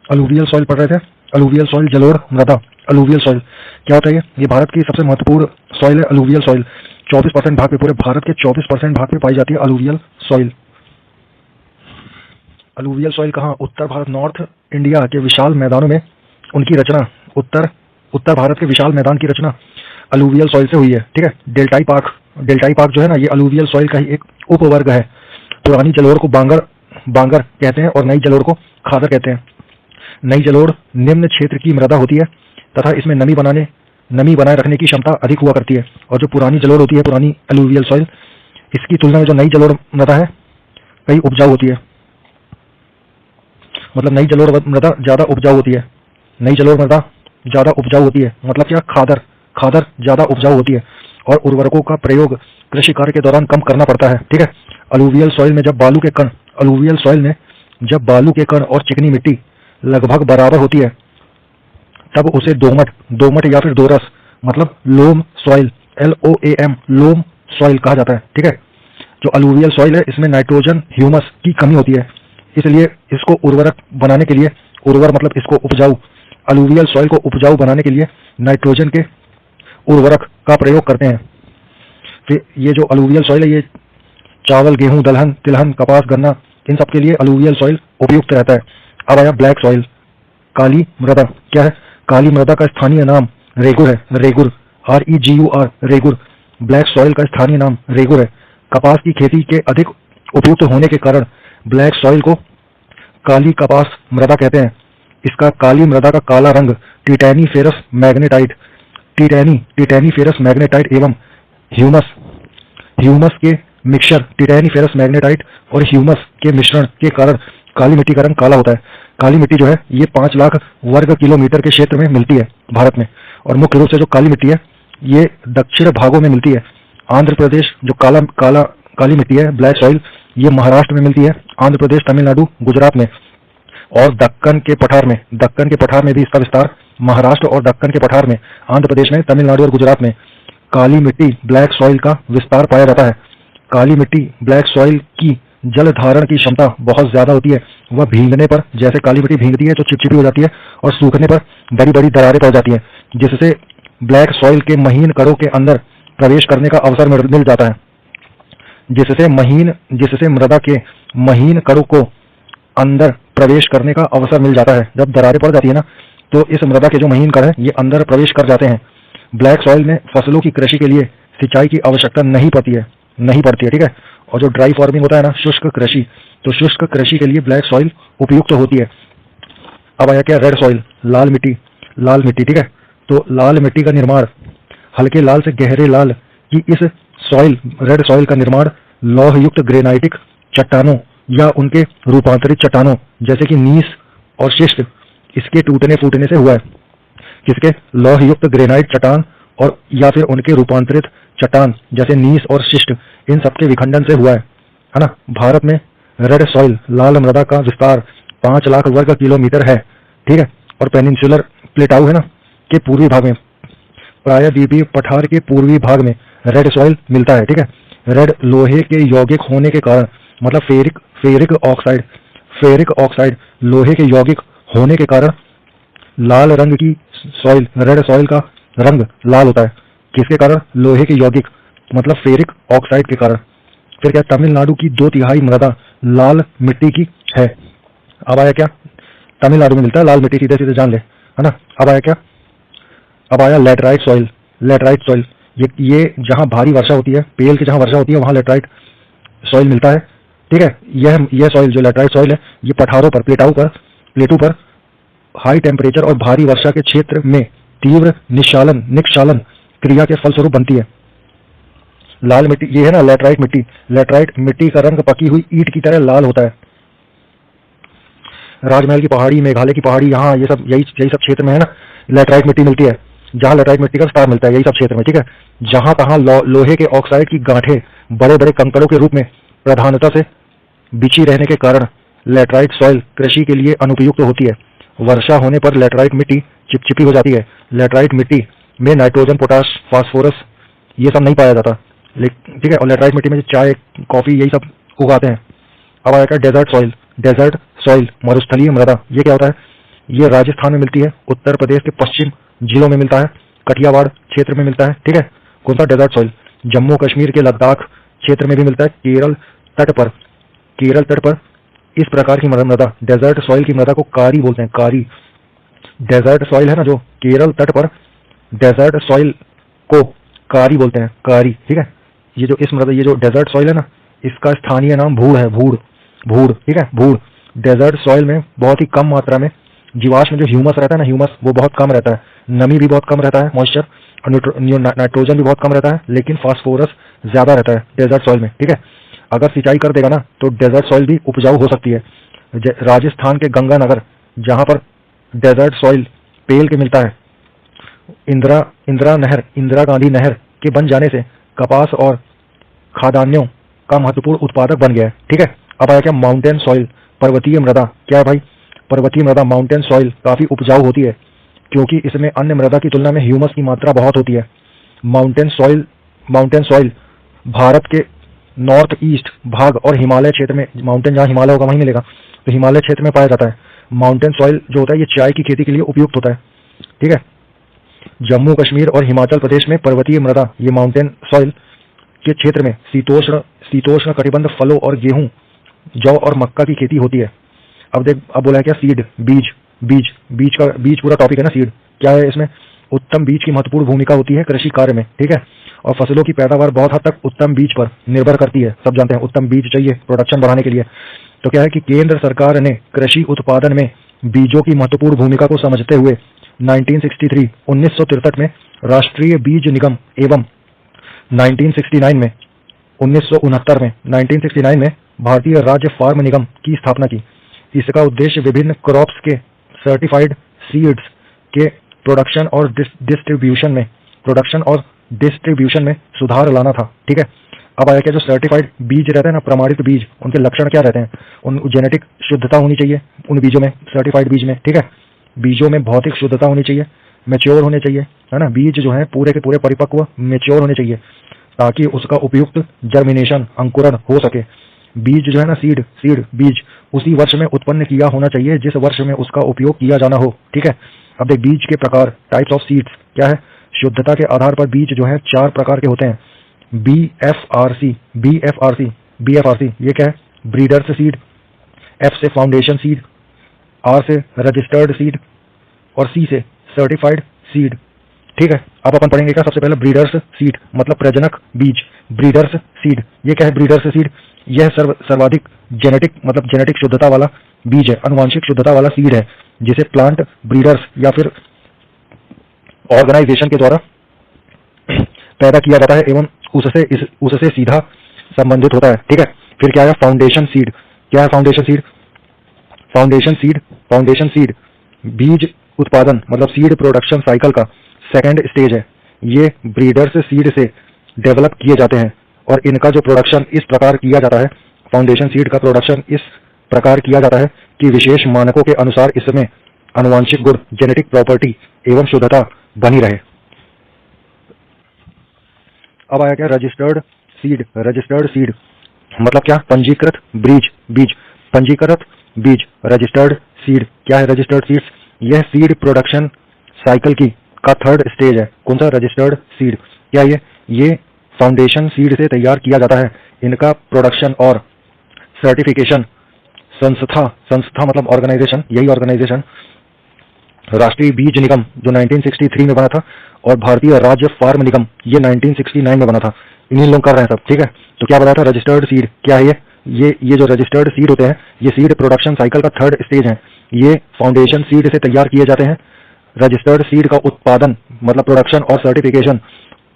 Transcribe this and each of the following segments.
Alluvial soil पढ़ रहे थे। अलूवियल सॉइल, जलोढ़ मृदा। अलूवियल सॉइल क्या होता है? ये भारत की सबसे महत्वपूर्ण सॉइल है अलूवियल सॉइल। 24% भाग पे, पूरे भारत के 24% भाग पे पाई जाती है अलूवियल सॉइल। अलूवियल सॉइल कहाँ? उत्तर भारत, नॉर्थ इंडिया के विशाल मैदानों में उनकी रचना, उत्तर भारत के विशाल मैदान की रचना अलूवियल सॉइल से हुई है। ठीक है। डेल्टाई पार्क जो है ना, ये अलूवियल सॉइल का ही एक उपवर्ग है। पुरानी जलोढ़ को बांगर कहते हैं और नई जलोढ़ को खादर कहते हैं। नई जलोढ़ निम्न क्षेत्र की मृदा होती है तथा इसमें नमी बनाए रखने की क्षमता अधिक हुआ करती है। और जो पुरानी जलोढ़ होती है, पुरानी अलूवियल सॉइल, इसकी तुलना में जो नई जलोढ़ मृदा है कई उपजाऊ होती है। मतलब नई जलोढ़ मृदा ज्यादा उपजाऊ होती है। नई जलोढ़ मृदा ज्यादा उपजाऊ होती है मतलब क्या? खादर ज्यादा उपजाऊ होती है और उर्वरकों का प्रयोग कृषि कार्य के दौरान कम करना पड़ता है। ठीक है। अलूवियल सॉइल में जब बालू के कण और चिकनी मिट्टी लगभग बराबर होती है तब उसे दोमट या फिर दोरस मतलब loam soil, LOAM, loam soil कहा जाता है। ठीक है। जो अलूवियल सॉइल है इसमें नाइट्रोजन, ह्यूमस की कमी होती है, इसलिए इसको उर्वरक बनाने के लिए, मतलब इसको उपजाऊ, अलूवियल सॉइल को उपजाऊ बनाने के लिए नाइट्रोजन के उर्वरक का प्रयोग करते हैं। फिर ये जो अलूवियल सॉइल है, ये चावल, गेहूं, दलहन, तिलहन, कपास, गन्ना, इन सब के लिए अलूवियल सॉइल उपयुक्त रहता है। अब आया ब्लैक सॉइल, काली मृदा। क्या है? काली मृदा का स्थानीय नाम रेगुर है। Regur, REGUR, regur. Black soil का स्थानीय नाम रेगुर है। कपास की खेती के अधिक उपयुक्त होने के कारण ब्लैक सॉइल को काली कपास मृदा कहते हैं। इसका काली मृदा का काला रंग टिटैनी फेरस मैग्नेटाइट एवं ह्यूमस के मिक्सचर, टिटैनी फेरस मैग्नेटाइट और ह्यूमस के मिश्रण के कारण काली मिट्टी का रंग काला होता है। काली मिट्टी जो है ये 5 लाख वर्ग किलोमीटर के क्षेत्र में मिलती है भारत में। और मुख्य रूप से जो काली मिट्टी है ये दक्षिण भागों में मिलती है। आंध्र प्रदेश जो काली मिट्टी है, ब्लैक सॉइल, ये महाराष्ट्र में मिलती है, आंध्र प्रदेश, तमिलनाडु, गुजरात में। और दक्कन के पठार में भी इसका विस्तार, महाराष्ट्र और दक्कन के पठार में, आंध्र प्रदेश में, तमिलनाडु और गुजरात में काली मिट्टी ब्लैक सॉइल का विस्तार पाया जाता है। काली मिट्टी ब्लैक सॉइल की जल धारण की क्षमता बहुत ज्यादा होती है। वह भीगने पर, जैसे काली मिट्टी भीगती है तो चिपचिपी हो जाती है और सूखने पर बड़ी बड़ी दरारें पड़ जाती हैं, जिससे ब्लैक सॉइल के महीन कणों के अंदर प्रवेश करने का अवसर मिल जाता है। जिससे मृदा के महीन कणों को अंदर प्रवेश करने का अवसर मिल जाता है। जब दरारें पड़ जाती है ना, तो इस मृदा के जो महीन कण है ये अंदर प्रवेश कर जाते हैं। ब्लैक सॉइल में फसलों की कृषि के लिए सिंचाई की आवश्यकता नहीं पड़ती है। ठीक है। और जो ड्राई फार्मिंग होता है ना, शुष्क कृषि, तो शुष्क कृषि के लिए ब्लैक सॉइल उपयुक्त होती है। अब आया क्या? रेड सॉइल, लाल मिट्टी। ठीक है। तो लाल मिट्टी का निर्माण, हल्के लाल से गहरे लाल की इस रेड सॉइल का निर्माण लौह युक्त ग्रेनाइटिक चट्टानों या उनके रूपांतरित चट्टानों जैसे कि नीस और शिष्ट, इसके टूटने फूटने से हुआ है। किसके? लौह युक्त ग्रेनाइट चट्टान और या फिर उनके रूपांतरित चट्टान जैसे नीस और शिष्ट, इन सबके विखंडन से हुआ है ना। भारत में रेड सॉइल, लाल मृदा का विस्तार 5 लाख वर्ग किलोमीटर है। ठीक है। और पेनिनसुलर प्लेटाउ है ना के पूर्वी भाग में, प्रायद्वीपीय पठार के पूर्वी भाग में रेड सॉइल मिलता है। ठीक है। रेड लोहे के यौगिक होने के कारण, मतलब फेरिक ऑक्साइड लोहे के यौगिक होने के कारण लाल रंग की सॉइल, रेड सॉइल का रंग लाल होता है। किसके कारण? लोहे के यौगिक, मतलब फेरिक ऑक्साइड के कारण। फिर क्या? तमिलनाडु की 2/3 मृदा लाल मिट्टी की है। अब आया क्या? तमिलनाडु में मिलता है लाल मिट्टी, सीधे जान ले, है ना। अब आया क्या? अब आया लैटराइट सॉइल। ये जहां भारी वर्षा होती है, पेल की जहां वर्षा होती है वहां लैटराइट सॉइल मिलता है। ठीक है। यह सॉइल जो लैटराइट सॉइल है ये पठारों पर, प्लेटू पर हाई टेम्परेचर और भारी वर्षा के क्षेत्र में तीव्र निक्षालन क्रिया के फलस्वरूप बनती है। लाल मिट्टी ये है ना लैटराइट मिट्टी का रंग पकी हुई ईंट की तरह लाल होता है। राजमहल की पहाड़ी, मेघालय की पहाड़ी, यहाँ ये सब यही सब क्षेत्र में है ना लैटराइट मिट्टी मिलती है। जहाँ लैटराइट मिट्टी का विस्तार मिलता है यही सब क्षेत्र में। ठीक है। जहां तहां लोहे के ऑक्साइड की गांठें बड़े बड़े कंकड़ों के रूप में प्रधानता से बिछी रहने के कारण लैटराइट सॉइल कृषि के लिए अनुपयुक्त होती है। वर्षा होने पर लैटराइट मिट्टी चिपचिपी हो जाती है। लैटराइट मिट्टी में नाइट्रोजन, पोटाश, फास्फोरस ये सब नहीं पाया जाता। ठीक है। और लैटराइट मिट्टी में चाय, कॉफी यही सब उगाते हैं। अब आएगा डेजर्ट सॉइल, मरुस्थलीय मृदा। ये क्या होता है? ये राजस्थान में मिलती है, उत्तर प्रदेश के पश्चिम जिलों में मिलता है, कठियावाड़ क्षेत्र में मिलता है। ठीक है, कौन सा? Desert soil. जम्मू कश्मीर के लद्दाख क्षेत्र में भी मिलता है, केरल तट पर इस प्रकार की मृदा, डेजर्ट सॉइल की मृदा को कारी बोलते हैं, कारी। डेजर्ट सॉइल है ना, जो केरल तट पर डेजर्ट सॉइल को कारी बोलते हैं, कारी। ठीक है, ये जो डेजर्ट सॉइल है ना, इसका स्थानीय नाम भूड़ है, भूड़। ठीक है, भूड़। डेजर्ट सॉइल में बहुत ही कम मात्रा में जीवाश्म जो ह्यूमस रहता है ना, ह्यूमस वो बहुत कम रहता है, नमी भी बहुत कम रहता है, मॉइस्चर, और नाइट्रोजन भी बहुत कम रहता है, लेकिन फास्फोरस ज्यादा रहता है डेजर्ट सॉइल में। ठीक है, अगर सिंचाई कर देगा ना तो डेजर्ट सॉइल भी उपजाऊ हो सकती है। राजस्थान के गंगानगर, जहां पर डेजर्ट सॉइल पेल के मिलता है, इंदिरा गांधी नहर के बन जाने से कपास और खाद्यान्नों का महत्वपूर्ण उत्पादक बन गया है। ठीक है, अब आया क्या? माउंटेन सॉइल, पर्वतीय मृदा। क्या है भाई? पर्वतीय मृदा, माउंटेन सॉइल काफी उपजाऊ होती है क्योंकि इसमें अन्य मृदा की तुलना में ह्यूमस की मात्रा बहुत होती है। माउंटेन सॉइल भारत के नॉर्थ ईस्ट भाग और हिमालय क्षेत्र में, माउंटेन जहाँ हिमालय होगा वहीं मिलेगा, तो हिमालय क्षेत्र में पाया जाता है। माउंटेन सॉइल जो होता है ये चाय की खेती के लिए उपयुक्त होता है। ठीक है, जम्मू कश्मीर और हिमाचल प्रदेश में पर्वतीय मृदा, ये माउंटेन सॉइल के क्षेत्र में शीतोष्ण कटिबंध फलों और गेहूं, जौ और मक्का की खेती होती है। अब बोला है क्या? सीड, बीज पूरा टॉपिक है ना। सीड क्या है? इसमें उत्तम बीज की महत्वपूर्ण भूमिका होती है कृषि कार्य में। ठीक है, और फसलों की पैदावार बहुत हद तक उत्तम बीज पर निर्भर करती है। सब जानते हैं उत्तम बीज चाहिए प्रोडक्शन बढ़ाने के लिए। तो क्या है कि केंद्र सरकार ने कृषि उत्पादन में बीजों की महत्वपूर्ण भूमिका को समझते हुए 1963 में राष्ट्रीय बीज निगम एवं 1969 में भारतीय राज्य फार्म निगम की स्थापना की। इसका उद्देश्य विभिन्न क्रॉप्स के सर्टिफाइड सीड्स के प्रोडक्शन और डिस्ट्रीब्यूशन में सुधार लाना था। ठीक है, अब आया क्या? जो सर्टिफाइड बीज रहते हैं ना, प्रमाणित बीज, उनके लक्षण क्या रहते हैं? उन जेनेटिक शुद्धता होनी चाहिए उन बीजों में, सर्टिफाइड बीज में। ठीक है, बीजों में भौतिक शुद्धता होनी चाहिए, मैच्योर होने चाहिए, है ना। बीज जो है पूरे के पूरे परिपक्व, मैच्योर होने चाहिए ताकि उसका उपयुक्त जर्मिनेशन, अंकुरण हो सके। बीज जो है ना, सीड बीज उसी वर्ष में उत्पन्न किया होना चाहिए जिस वर्ष में उसका उपयोग किया जाना हो। ठीक है, अब देख बीज के प्रकार, टाइप्स ऑफ सीड्स क्या है? शुद्धता के आधार पर बीज जो है 4 प्रकार के होते हैं। BFRC, ये क्या है? ब्रीडर्स सीड, F से फाउंडेशन सीड, R से रजिस्टर्ड सीड और C से सर्टिफाइड सीड। ठीक है, अब अपन पढ़ेंगे क्या? सबसे पहले ब्रीडर्स सीड मतलब प्रजनक बीज। ब्रीडर्स सीड, ये क्या है? ब्रीडर्स सीड यह सर्वाधिक जेनेटिक शुद्धता वाला बीज है, अनुवांशिक शुद्धता वाला सीड है, जिसे प्लांट ब्रीडर्स या फिर ऑर्गेनाइजेशन के द्वारा पैदा किया जाता है एवं उससे सीधा संबंधित होता है। ठीक है, फिर क्या है? Foundation seed. क्या है फाउंडेशन सीड? फाउंडेशन सीड बीज उत्पादन मतलब सीड प्रोडक्शन साइकिल का सेकेंड स्टेज है। ये ब्रीडर्स सीड से डेवलप किए जाते हैं और इनका जो प्रोडक्शन इस प्रकार किया जाता है, फाउंडेशन सीड का प्रोडक्शन इस प्रकार किया जाता है कि विशेष मानकों के अनुसार इसमें आनुवंशिक गुण, जेनेटिक प्रॉपर्टी एवं शुद्धता बनी रहे। अब आया क्या? रजिस्टर्ड सीड मतलब क्या? पंजीकृत बीज। रजिस्टर्ड सीड क्या है? रजिस्टर्ड सीड्स यह सीड प्रोडक्शन साइकिल का थर्ड स्टेज है। कौन सा? Registered seed. क्या ये फाउंडेशन सीड से तैयार किया जाता है। इनका प्रोडक्शन और सर्टिफिकेशन संस्था मतलब ऑर्गेनाइजेशन, यही ऑर्गेनाइजेशन राष्ट्रीय बीज निगम जो 1963 में बना था और भारतीय राज्य फार्म निगम ये 1969 में बना था, इन्हीं लोग कर रहे हैं सब। ठीक है, तो क्या बताया था? रजिस्टर्ड सीड क्या है? ये जो रजिस्टर्ड सीड होते हैं ये सीड प्रोडक्शन साइकिल का थर्ड स्टेज है। ये फाउंडेशन सीड से तैयार किए जाते हैं। रजिस्टर्ड सीड का उत्पादन मतलब प्रोडक्शन और सर्टिफिकेशन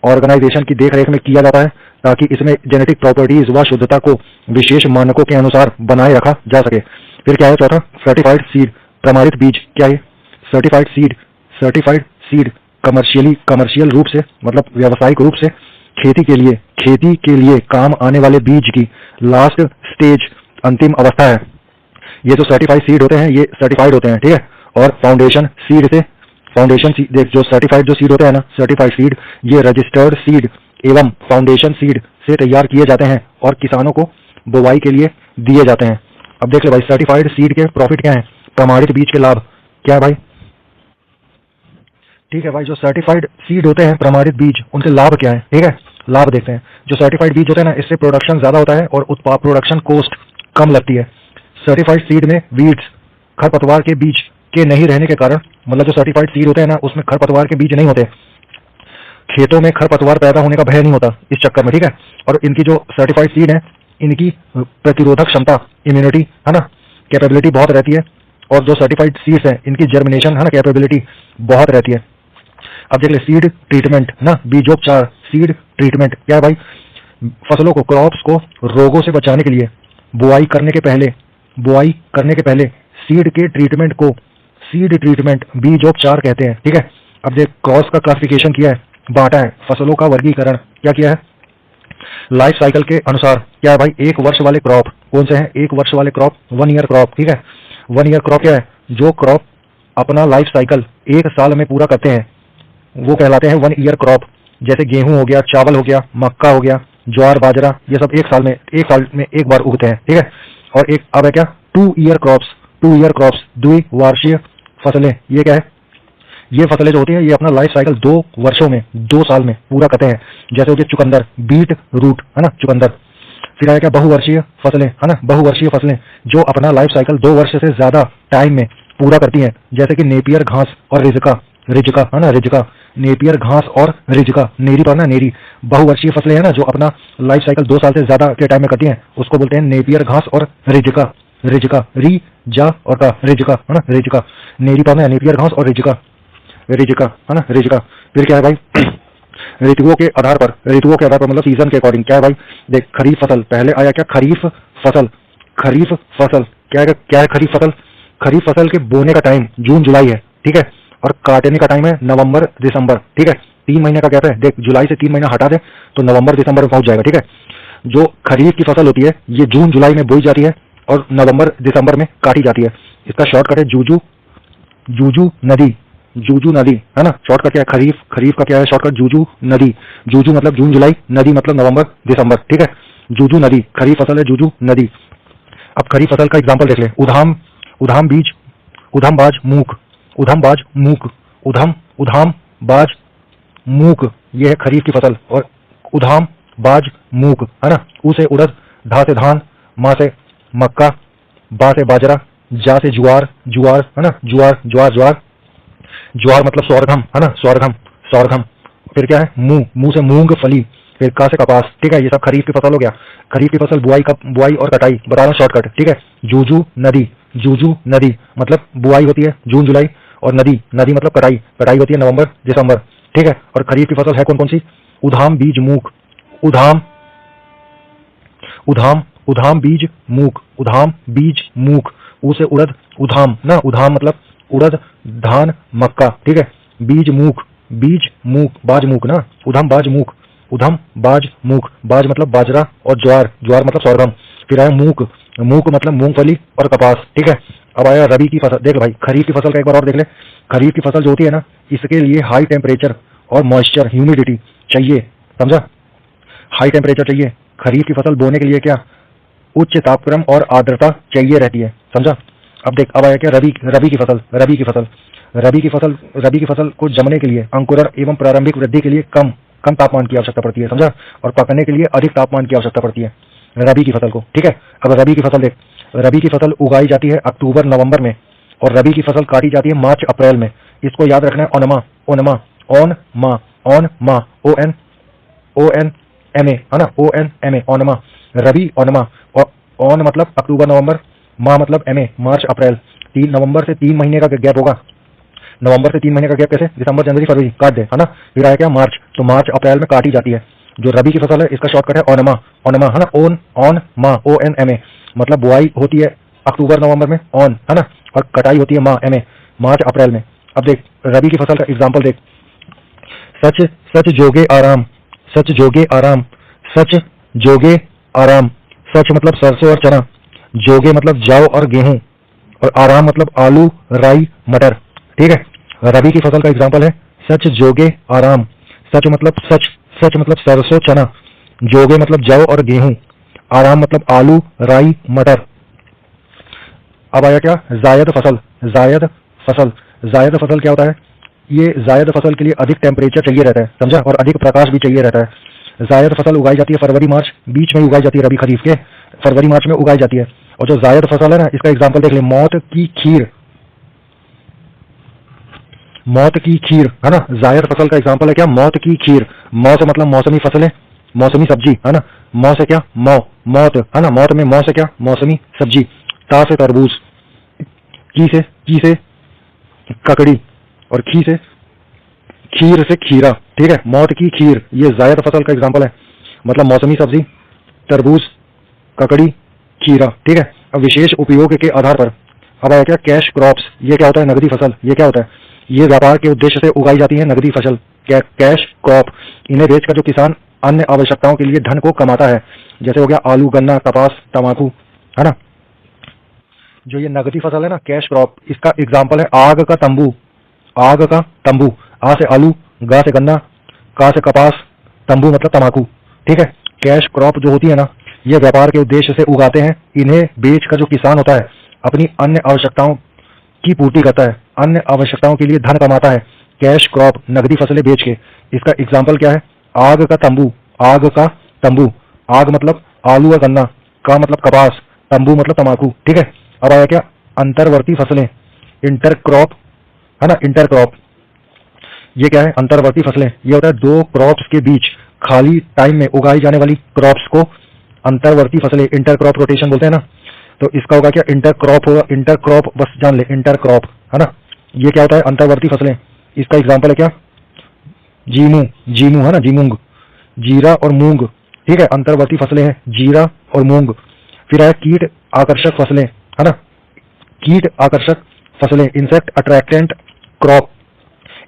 ऑर्गेनाइजेशन की देखरेख में किया जाता है ताकि इसमें जेनेटिक प्रॉपर्टीज व शुद्धता को विशेष मानकों के अनुसार बनाए रखा जा सके। फिर क्या है? चौथा सर्टिफाइड सीड, प्रमाणित बीज। क्या है? सर्टिफाइड सीड कमर्शियल रूप से मतलब व्यावसायिक रूप से खेती के लिए काम आने वाले बीज की लास्ट स्टेज, अंतिम अवस्था है। ये जो सर्टिफाइड सीड होते हैं ये सर्टिफाइड होते हैं। ठीक है, और फाउंडेशन सीड जो सर्टिफाइड सीड होते हैं ना, सर्टिफाइड सीड ये रजिस्टर्ड सीड एवं फाउंडेशन सीड से तैयार किए जाते हैं और किसानों को बुवाई के लिए दिए जाते हैं। अब देख लो भाई, सर्टिफाइड सीड के प्रॉफिट क्या है? प्रमाणित बीज के लाभ क्या है भाई? ठीक है भाई, जो सर्टिफाइड सीड होते हैं, प्रमाणित बीज, उनसे लाभ क्या है? ठीक है, लाभ देखते हैं। जो सर्टिफाइड बीज होते हैं ना, इससे प्रोडक्शन ज्यादा होता है और उत्पाद प्रोडक्शन कॉस्ट कम लगती है। सर्टिफाइड सीड में वीड्स, खरपतवार के बीज के नहीं रहने के कारण, मतलब जो सर्टिफाइड सीड होते हैं ना, उसमें खरपतवार के बीज नहीं होते, खेतों में खरपतवार पैदा होने का भय नहीं होता इस चक्कर में। ठीक है, और इनकी जो सर्टिफाइड सीड है, इनकी प्रतिरोधक क्षमता, इम्यूनिटी है ना, कैपेबिलिटी बहुत रहती है। और जो सर्टिफाइड सीड्स है, इनकी जर्मिनेशन है ना, कैपेबिलिटी बहुत रहती है। अब देख ले, सीड ट्रीटमेंट ना, बीजोपचार, सीड ट्रीटमेंट क्या है भाई? फसलों को, क्रॉप्स को रोगों से बचाने के लिए बुआई करने के पहले सीड के ट्रीटमेंट को सीड ट्रीटमेंट, बीजोपचार कहते हैं। ठीक है, अब देख, क्रॉस का क्लासिफिकेशन किया है, बांटा है, फसलों का वर्गीकरण क्या किया है? लाइफ साइकिल के अनुसार क्या है भाई? 1 वर्ष वाले क्रॉप कौन से हैं? 1 वर्ष वाले क्रॉप, 1 ईयर क्रॉप। ठीक है, 1 ईयर क्रॉप क्या है? जो क्रॉप अपना लाइफ साइकिल 1 साल में पूरा करते हैं, वो कहलाते हैं 1 ईयर क्रॉप। जैसे गेहूं हो गया, चावल हो गया, मक्का हो गया, ज्वार, बाजरा, ये सब 1 साल में एक बार उगते हैं। ठीक है, और एक अब है क्या? 2 ईयर क्रॉप्स, 2 ईयर क्रॉप्स, द्विवार्षीय फसलें। ये क्या है? ये फसलें जो होती हैं, ये अपना लाइफ साइकिल 2 वर्षों में, 2 साल में पूरा करते हैं। जैसे हो गया चुकंदर, बीट रूट है ना, चुकंदर। फिर आया क्या? बहुवर्षीय फसलें है ना, बहुवर्षीय फसलें जो अपना लाइफ साइकिल 2 वर्ष से ज्यादा टाइम में पूरा करती हैं। जैसे कि नेपियर घास और रिजका है ना, रिजका, नेपियर घास और रिजका, नेरी पर ना, नेरी। बहुवर्षीय फसलें है ना, जो अपना लाइफ साइकिल 2 साल से ज्यादा के टाइम में करती हैं, उसको बोलते हैं नेपियर घास और रिजका, री जा और का, रिजका है ना, रिजका, नेरी पर ना, नेपियर घास और रिजका है ना, रिजका। फिर क्या है भाई? ऋतुओं के आधार पर मतलब सीजन के अकॉर्डिंग क्या है भाई? देख, खरीफ फसल, पहले आया क्या? खरीफ फसल क्या है? खरीफ फसल? खरीफ फसल के बोने का टाइम जून जुलाई है। ठीक है, और काटने का टाइम है नवंबर दिसंबर। ठीक है, 3 महीने का गैप है। देख, जुलाई से 3 महीना हटा दे तो नवंबर दिसंबर में पहुंच जाएगा। ठीक है, जो खरीफ की फसल होती है, ये जून जुलाई में बोई जाती है और नवंबर दिसंबर में काटी जाती है। इसका शॉर्टकट है जूजू नदी है ना, शॉर्टकट क्या है? खरीफ का क्या है शॉर्टकट? जूजू नदी। जूजू मतलब जून जुलाई, नदी मतलब नवंबर दिसंबर। ठीक है, जूजू नदी, खरीफ फसल है जूजू नदी। अब खरीफ फसल का एग्जांपल देख ले। उधाम बाज मूक, ये है खरीफ की फसल। और उधाम बाज मूक है ना, ऊ से उड़द, धा से धान, मा से मक्का, बा से बाजरा, जा से ज्वार है ना, ज्वार मतलब स्वर्गम है ना, स्वर्गम। फिर क्या है? मुंह से मूंगफली, फिर का से कपास। ठीक है, ये सब खरीफ की फसल हो गया। खरीफ की फसल बुआई और कटाई बता रहा हूँ शॉर्टकट। ठीक है, जूजू नदी मतलब बुआई होती है जून जुलाई, और नदी मतलब कटाई होती है नवंबर दिसंबर। ठीक है, और खरीफ की फसल है कौन सी? उधाम बीज मूक, उधाम बीज मूक, ऊ से उड़द, उधाम ना, उधाम मतलब उड़द, धान, मक्का। ठीक है, बीज मूक बाज मूक ना, उधम बाज मूक, बाज मतलब बाजरा और ज्वार मतलब स्वर्गम। फिर आया मूक मतलब मूंगफली और कपास। ठीक है, अब आया रबी की फसल। देख भाई, खरीफ की फसल का एक बार और देख ले। खरीफ की फसल जो होती है ना, इसके लिए हाई टेम्परेचर और मॉइस्चर, ह्यूमिडिटी चाहिए, समझा? हाई टेम्परेचर चाहिए। खरीफ की फसल बोने के लिए क्या? उच्च तापक्रम और आर्द्रता चाहिए रहती है, समझा? अब देख, अब आया क्या? रबी की फसल को जमने के लिए, अंकुरण एवं प्रारंभिक वृद्धि के लिए कम तापमान की आवश्यकता पड़ती है, समझा? और पकने के लिए अधिक तापमान की आवश्यकता पड़ती है रबी की फसल को। ठीक है, अब रबी की फसल देख। रबी की फसल उगाई जाती है अक्टूबर नवंबर में, और रबी की फसल काटी जाती है मार्च अप्रैल में। इसको याद रखना है, ओनमा, ONMA है ना, ONMA, ओनमा, रबी ओनमा। ऑन मतलब अक्टूबर नवंबर, मा मतलब MA मार्च अप्रैल। 3 नवंबर से 3 महीने का गैप होगा। नवंबर से 3 महीने का गैप कैसे? दिसंबर जनवरी फरवरी काट दे, है ना। फिर आया क्या? मार्च, तो मार्च अप्रैल में काटी जाती है। जो रबी की फसल है, इसका शॉर्टकट है ओनमा है ना, ONMA मतलब बुआई होती है अक्टूबर नवंबर में, ऑन है ना, और कटाई होती है MA मार्च अप्रैल में। अब देख, रबी की फसल का एग्जाम्पल देख। सच जोगे आराम, सच मतलब सरसों और चना, जोगे मतलब जौ और गेहूं, और आराम मतलब आलू, राई, मटर। ठीक है, रबी की फसल का एग्जांपल है सच जोगे आराम। सच मतलब सरसों चना, जोगे मतलब जौ और गेहूं, आराम मतलब आलू, राई, मटर। अब आया क्या? जायद फसल। जायद फसल क्या होता है? ये जायद फसल के लिए अधिक टेम्परेचर चाहिए रहता है, समझा, और अधिक प्रकाश भी चाहिए रहता है। जायद फसल उगाई जाती है फरवरी मार्च बीच में उगाई जाती है, रबी खरीफ के फरवरी मार्च में उगाई जाती है। और जो जायद फसल है ना, इसका एग्जाम्पल देख ले, मौत की खीर, मौत की खीर है ना, जायद फसल का एग्जाम्पल है क्या? मौत की खीर। मौ से मतलब मौसमी फसलें, मौसमी सब्जी है ना, मौ से क्या? मौत है ना, मौत में मौ से क्या? मौसमी सब्जी। ता से तरबूज, की से ककड़ी, और खीर से खीरा, ठीक है। मौत की खीर ये जायद फसल का एग्जाम्पल है, मतलब मौसमी सब्जी, तरबूज, ककड़ी, खीरा, ठीक है। अब विशेष उपयोग के आधार पर अब आया क्या? Cash crops. ये क्या होता है? नगदी फसल। ये क्या होता है? ये व्यापार के उद्देश्य से उगाई जाती है नगदी फसल, कैश क्रॉप। इन्हें बेचकर जो किसान अन्य आवश्यकताओं के लिए धन को कमाता है, जैसे हो गया आलू, गन्ना, कपास, तंबाकू, है ना। जो ये नगदी फसल है ना, कैश क्रॉप, इसका एग्जाम्पल है आग का तंबू। आग का तंबू, आ से आलू, गा से गन्ना, का से कपास, तंबू मतलब तंबाकू, ठीक है। कैश क्रॉप जो होती है ना, ये व्यापार के उद्देश्य से उगाते हैं। इन्हें बेचकर जो किसान होता है अपनी अन्य आवश्यकताओं की पूर्ति करता है, अन्य आवश्यकताओं के लिए धन कमाता है, कैश क्रॉप, नगदी फसलें बेच के। इसका एग्जाम्पल क्या है? आग का तंबू। आग का तंबू, आग मतलब आलू और गन्ना, का मतलब कपास, तंबू मतलब तंबाकू, ठीक है। अब आया क्या? अंतर्वर्ती फसलें, इंटरक्रॉप, है ना, इंटरक्रॉप। ये क्या है? अंतर्वर्ती फसलें। ये होता है दो क्रॉप्स के बीच खाली टाइम में उगाई जाने वाली क्रॉप्स को अंतर्वर्ती फसलें, इंटरक्रॉप रोटेशन बोलते हैं ना। तो इसका होगा क्या? इंटरक्रॉप होगा, इंटरक्रॉप बस जान ले, इंटरक्रॉप, है ना। ये क्या होता है? अंतर्वर्ती फसलें। इसका एग्जाम्पल है क्या? जीमू, जीमू है ना, जीमूंग, जीरा और मूंग, ठीक है, अंतर्वर्ती फसलें हैं, जीरा और मूंग। फिर है कीट आकर्षक फसलें, है ना, कीट आकर्षक फसलें, insect attractant crop,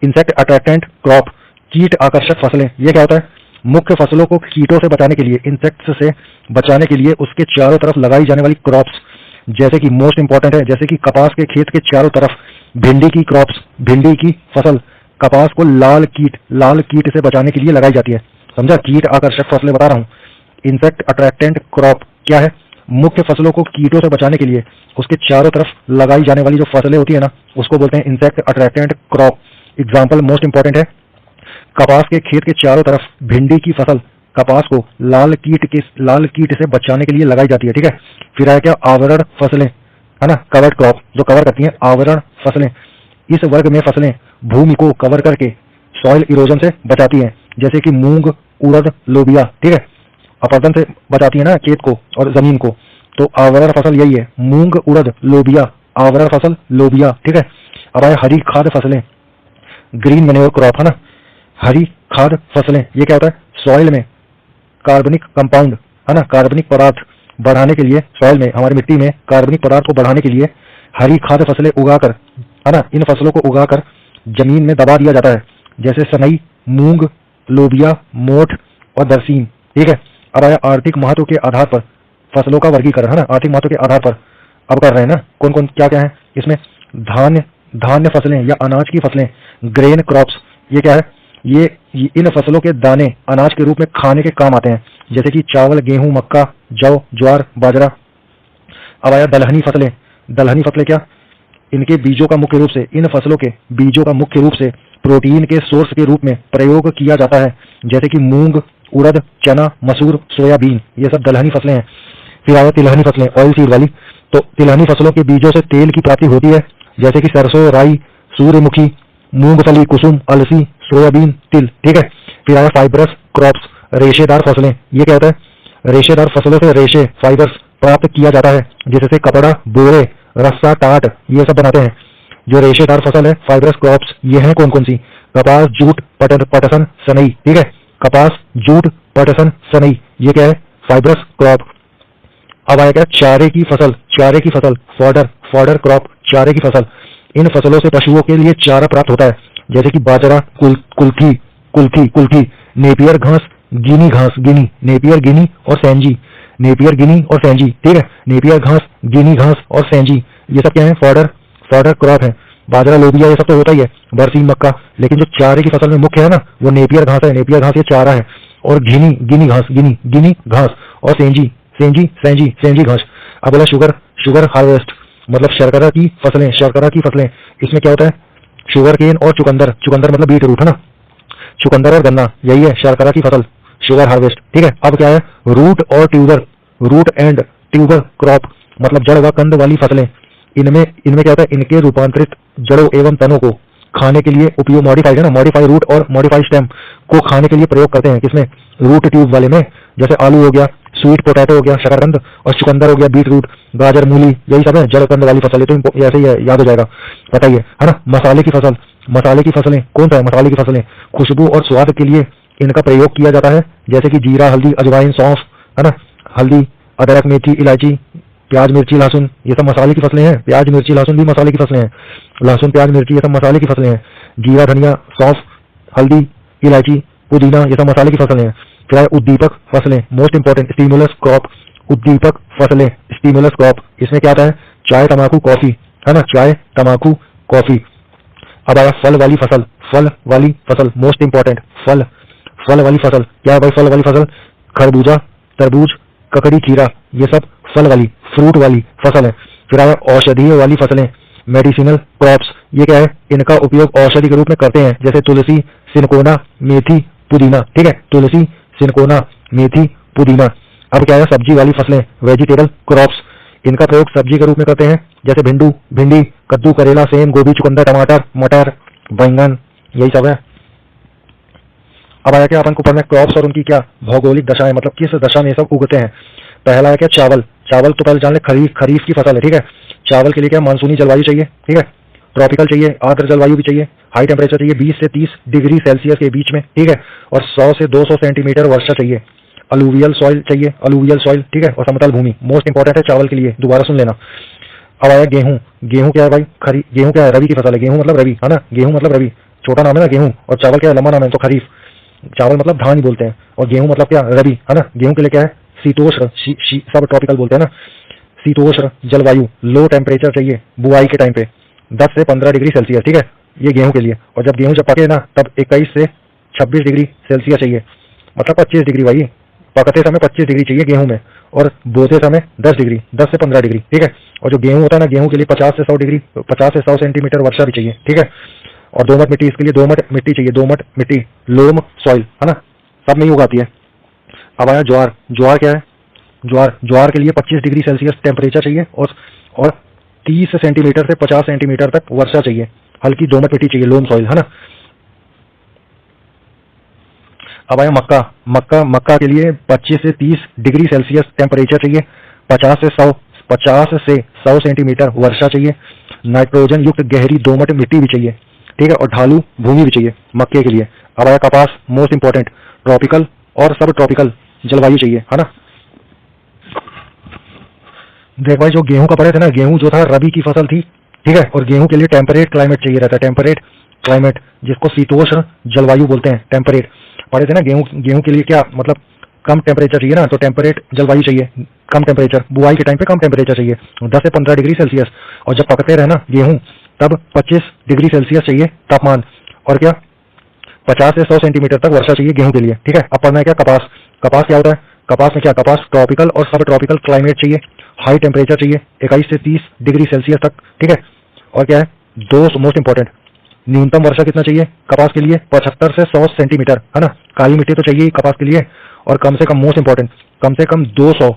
insect attractant crop, कीट आकर्षक फसलें। ये क्या होता है? मुख्य फसलों को कीटों से बचाने के लिए, इंसेक्ट्स से बचाने के लिए उसके चारों तरफ लगाई जाने वाली क्रॉप्स, जैसे कि मोस्ट इंपॉर्टेंट है, जैसे कि कपास के खेत के चारों तरफ भिंडी की क्रॉप्स, भिंडी की फसल, कपास को लाल कीट से बचाने के लिए लगाई जाती है, समझा। कीट आकर्षक फसलें बता रहा हूँ। इंसेक्ट अट्रैक्टेंट क्रॉप क्या है? मुख्य फसलों को कीटों से बचाने के लिए उसके चारों तरफ लगाई जाने वाली जो फसलें होती है ना, उसको बोलते हैं insect attractant crop. Example most important है, कपास के खेत के चारों तरफ भिंडी की फसल कपास को लाल कीट से बचाने के लिए लगाई जाती है, ठीक है। फिर आया क्या? आवरण फसलें, है ना, कवर्ड क्रॉप, जो कवर करती हैं, आवरण फसलें। इस वर्ग में फसलें भूमि को कवर करके सॉइल इरोजन से बचाती हैं, जैसे कि मूंग, उड़द, लोबिया, ठीक है, अपरदन से बचाती है ना खेत को और जमीन को। तो आवरण फसल यही है, मूंग, उड़द, लोबिया, आवरण फसल लोबिया, ठीक है। अब आए हरी खाद फसलें, ग्रीन मैन्योर क्रॉप, है ना, हरी खाद फसलें। ये क्या होता है? सॉइल में कार्बनिक कंपाउंड, है ना, कार्बनिक पदार्थ बढ़ाने के लिए, सॉइल में, हमारी मिट्टी में कार्बनिक पदार्थ को बढ़ाने के लिए हरी खाद फसलें उगाकर, है ना, इन फसलों को उगाकर जमीन में दबा दिया जाता है, जैसे सनई, मूंग, लोबिया, मोठ और बरसीम, ठीक है। अब आया आर्थिक महत्व के आधार पर फसलों का वर्गीकरण, है ना, आर्थिक महत्व के आधार पर अब कर रहे हैं ना, कौन कौन क्या क्या है इसमें? धान्य फसलें या अनाज की फसलें, ग्रेन क्रॉप्स। ये क्या है? ये इन फसलों के दाने अनाज के रूप में खाने के काम आते हैं, जैसे कि चावल, गेहूं, मक्का, जौ, ज्वार, बाजरा। अब आया दलहनी फसलें। दलहनी फसलें क्या? इनके बीजों का मुख्य रूप से, इन फसलों के बीजों का मुख्य रूप से प्रोटीन के सोर्स के रूप में प्रयोग किया जाता है, जैसे कि मूंग, उड़द, चना, मसूर, सोयाबीन, ये सब दलहनी फसलें हैं। फिर आया तिलहनी फसलें, ऑयल सीड वाली। तो तिलहनी फसलों के बीजों से तेल की प्राप्ति होती है, जैसे कि सरसों, राई, सूर्यमुखी, मूंगफली, कुसुम, अलसी, सोयाबीन, तिल, ठीक है। फिर आया फाइबरस क्रॉप्स, रेशेदार फसलें। ये क्या होता है? रेशेदार फसलों से रेशे, फाइबर्स प्राप्त किया जाता है, जिससे कपड़ा, बोरे, रस्सा, टाट, ये सब बनाते हैं। जो रेशेदार फसल है, फाइबरस क्रॉप्स, ये हैं कौन कौन सी? कपास, जूट, पटसन, सनई, ठीक है, कपास, जूट, पटसन, सनई, ये क्या है? Fibrous crop. अब आएगा चारे की फसल, फॉडर क्रॉप, चारे की फसल। इन फसलों से पशुओं के लिए चारा प्राप्त होता है, जैसे कि बाजरा, कुल्थी, नेपियर घास, नेपियर गिनी और सैंजी, ठीक है। नेपियर घास, गिनी घास और सैंजी, ये सब क्या है? फॉडर क्रॉप है। बाजरा, लोबिया, ये सब तो होता ही है, बरसीम, मक्का। लेकिन जो चारे की फसल में मुख्य है ना, वो नेपियर घास है। नेपियर घास ये चारा है। और गिनी घास और सैंजी घास। अब बोला शुगर हार्वेस्ट, मतलब शर्करा की फसलें। इसमें क्या होता है, शुगर केन और चुकंदर, चुकंदर मतलब बीट रूट है ना, चुकंदर और गन्ना, यही है शर्करा की फसल, शुगर हार्वेस्ट। ठीक है, अब क्या है, रूट और tuber, root and tuber crop मतलब जड़ व कंद वाली फसलें। इनमें क्या होता है, इनके रूपांतरित जड़ों एवं तनों को खाने के लिए उपयोग, मॉडिफाइड है ना, मॉडिफाई रूट और मॉडिफाइड स्टेम को खाने के लिए प्रयोग करते हैं। किसमें, रूट ट्यूब वाले में, जैसे आलू हो गया, स्वीट पोटैटो हो गया शकरकंद, और चुकंदर हो गया बीट रूट, गाजर मूली, यही सब है जड़ कंद वाली फसलें। तो ऐसे ही याद हो जाएगा, बताइए है ना। मसाले की फसल, मसाले की फसलें कौन सा है, मसाले की फसलें खुशबू और स्वाद के लिए इनका प्रयोग किया जाता है, जैसे कि जीरा, हल्दी, अजवाइन, सौंफ है ना, हल्दी, अदरक, मेथी, इलायची, प्याज, मिर्ची, लहसुन, ये सब मसाले की फसलें हैं। प्याज, मिर्ची, लहसुन भी मसाले की फसलें हैं। लहसुन, प्याज, मिर्ची, ये सब मसाले की फसलें हैं। जीरा, धनिया, सौंफ, हल्दी, इलायची, पुदीना, ये सब मसाले की फसलें हैं। फिर है उद्दीपक फसलें, मोस्ट इंपॉर्टेंट, स्टिमुलस क्रॉप, उद्दीपक फसलें, स्टिमुलस क्रॉप। इसमें क्या आता है, चाय, तंबाकू, कॉफी है ना, चाय, तंबाकू, कॉफी। अब आया फल वाली फसल, फल वाली फसल मोस्ट इंपॉर्टेंट, फल वाली फसल क्या है भाई, फल वाली फसल खरबूजा, तरबूज, ककड़ी, खीरा, ये सब फल वाली, फ्रूट वाली फसल है। फिर आया औषधीय वाली फसलें, मेडिसिनल क्रॉप्स, ये क्या है, इनका उपयोग औषधि के रूप में करते हैं, जैसे तुलसी, सिनकोना, मेथी, पुदीना। ठीक है, तुलसी, सिनकोना, मेथी, पुदीना। अब क्या है, सब्जी वाली फसलें, वेजिटेबल क्रॉप्स, इनका प्रयोग सब्जी के रूप में करते हैं, जैसे भिंडी, कद्दू, करेला, सेम, गोभी, चुकंदर, टमाटर, मटर, बैंगन, यही सब है। अब आया क्या, अपन को पढ़ना है क्रॉप्स और उनकी क्या भौगोलिक दशाएं, मतलब किस दशा में ये सब उगते हैं। पहला है क्या, चावल। चावल तो पहले जान ले, खरीफ की फसल है। ठीक है, चावल के लिए क्या, मानसूनी जलवायु चाहिए। ठीक है, ट्रॉपिकल चाहिए, आर्द्र जलवायु भी चाहिए, हाई टेम्परेचर चाहिए 20 से 30 डिग्री सेल्सियस के बीच में। ठीक है, और 100 से 200 सेंटीमीटर वर्षा चाहिए। अलूवियल सॉइल चाहिए, अलूवियल सॉइल। ठीक है, और समतल भूमि मोस्ट इंपॉर्टेंट है चावल के लिए, दोबारा सुन लेना। अब आया गेहूं। गेहूं क्या है भाई, गेहूं क्या है, रबी की फसल है। गेहूं मतलब रबी है ना, गेहूं मतलब रबी, छोटा नाम है ना गेहूं, और चावल क्या है, लंबा नाम है, तो खरीफ। चावल मतलब धान ही बोलते हैं, और गेहूं मतलब क्या, रबी है ना। गेहूं के लिए क्या है, शीतोष्ण, सब ट्रॉपिकल बोलते हैं ना, शीतोष्ण जलवायु, लो टेम्परेचर चाहिए बुआई के टाइम पे 10 से 15 डिग्री सेल्सियस। ठीक है, ये गेहूं के लिए। और जब गेहूं पके ना, तब 21 से 26 डिग्री सेल्सियस चाहिए, मतलब 25 डिग्री भाई, पकते समय 25 डिग्री चाहिए गेहूं में, और बोते समय 10 डिग्री, 10 से 15 डिग्री। ठीक है, और जो गेहूं होता है ना, गेहूं के लिए 50 से 100 डिग्री, 50 से 100 सेंटीमीटर वर्षा भी चाहिए। ठीक है, और दोमट मिट्टी, इसके लिए दोमट मिट्टी चाहिए, दोमट मिट्टी, लोम सॉइल है ना, सब में ही उगाती है। अब आया ज्वार। ज्वार क्या है, ज्वार के लिए 25 डिग्री सेल्सियस टेम्परेचर चाहिए, और 30 सेंटीमीटर से 50 सेंटीमीटर तक वर्षा चाहिए, हल्की दोमट मिट्टी चाहिए, लोम सॉइल है ना। अब आया मक्का के लिए 25 से 30 डिग्री सेल्सियस टेम्परेचर चाहिए, 50 से 100 सेंटीमीटर वर्षा चाहिए, नाइट्रोजन युक्त गहरी दोमट मिट्टी भी चाहिए। ठीक है, और ढालू भूमि भी चाहिए मक्के के लिए। अब आया कपास, मोस्ट इंपॉर्टेंट, ट्रॉपिकल और सब ट्रॉपिकल जलवायु चाहिए है ना। देख भाई, जो गेहूं का पढ़े थे ना, गेहूं जो था रबी की फसल थी। ठीक है, और गेहूं के लिए टेम्परेट क्लाइमेट चाहिए रहता है, टेम्परेट क्लाइमेट, जिसको शीतोष्ण जलवायु बोलते हैं, टेम्परेट पढ़े थे ना। गेहूं के लिए क्या मतलब, कम टेम्परेचर चाहिए ना, तो टेम्परेट जलवायु चाहिए, कम टेम्परेचर, बुआई के टाइम पे कम टेम्परेचर चाहिए 10 से 15 डिग्री सेल्सियस, और जब पकते रहे ना गेहूं, तब 25 डिग्री सेल्सियस चाहिए तापमान, और क्या 50 से 100 सेंटीमीटर तक वर्षा चाहिए गेहूं के लिए। ठीक है, अब पढ़ना है क्या, कपास। कपास क्या होता है, कपास में क्या, कपास ट्रॉपिकल और सब ट्रॉपिकल क्लाइमेट चाहिए, हाई टेम्परेचर चाहिए 21 से 30 डिग्री सेल्सियस तक। ठीक है, और क्या है, दो मोस्ट इंपॉर्टेंट, न्यूनतम वर्षा कितना चाहिए कपास के लिए, 75 से 100 सेंटीमीटर है ना। काली मिट्टी तो चाहिए ही कपास के लिए, और कम से कम मोस्ट इंपॉर्टेंट, कम से कम 200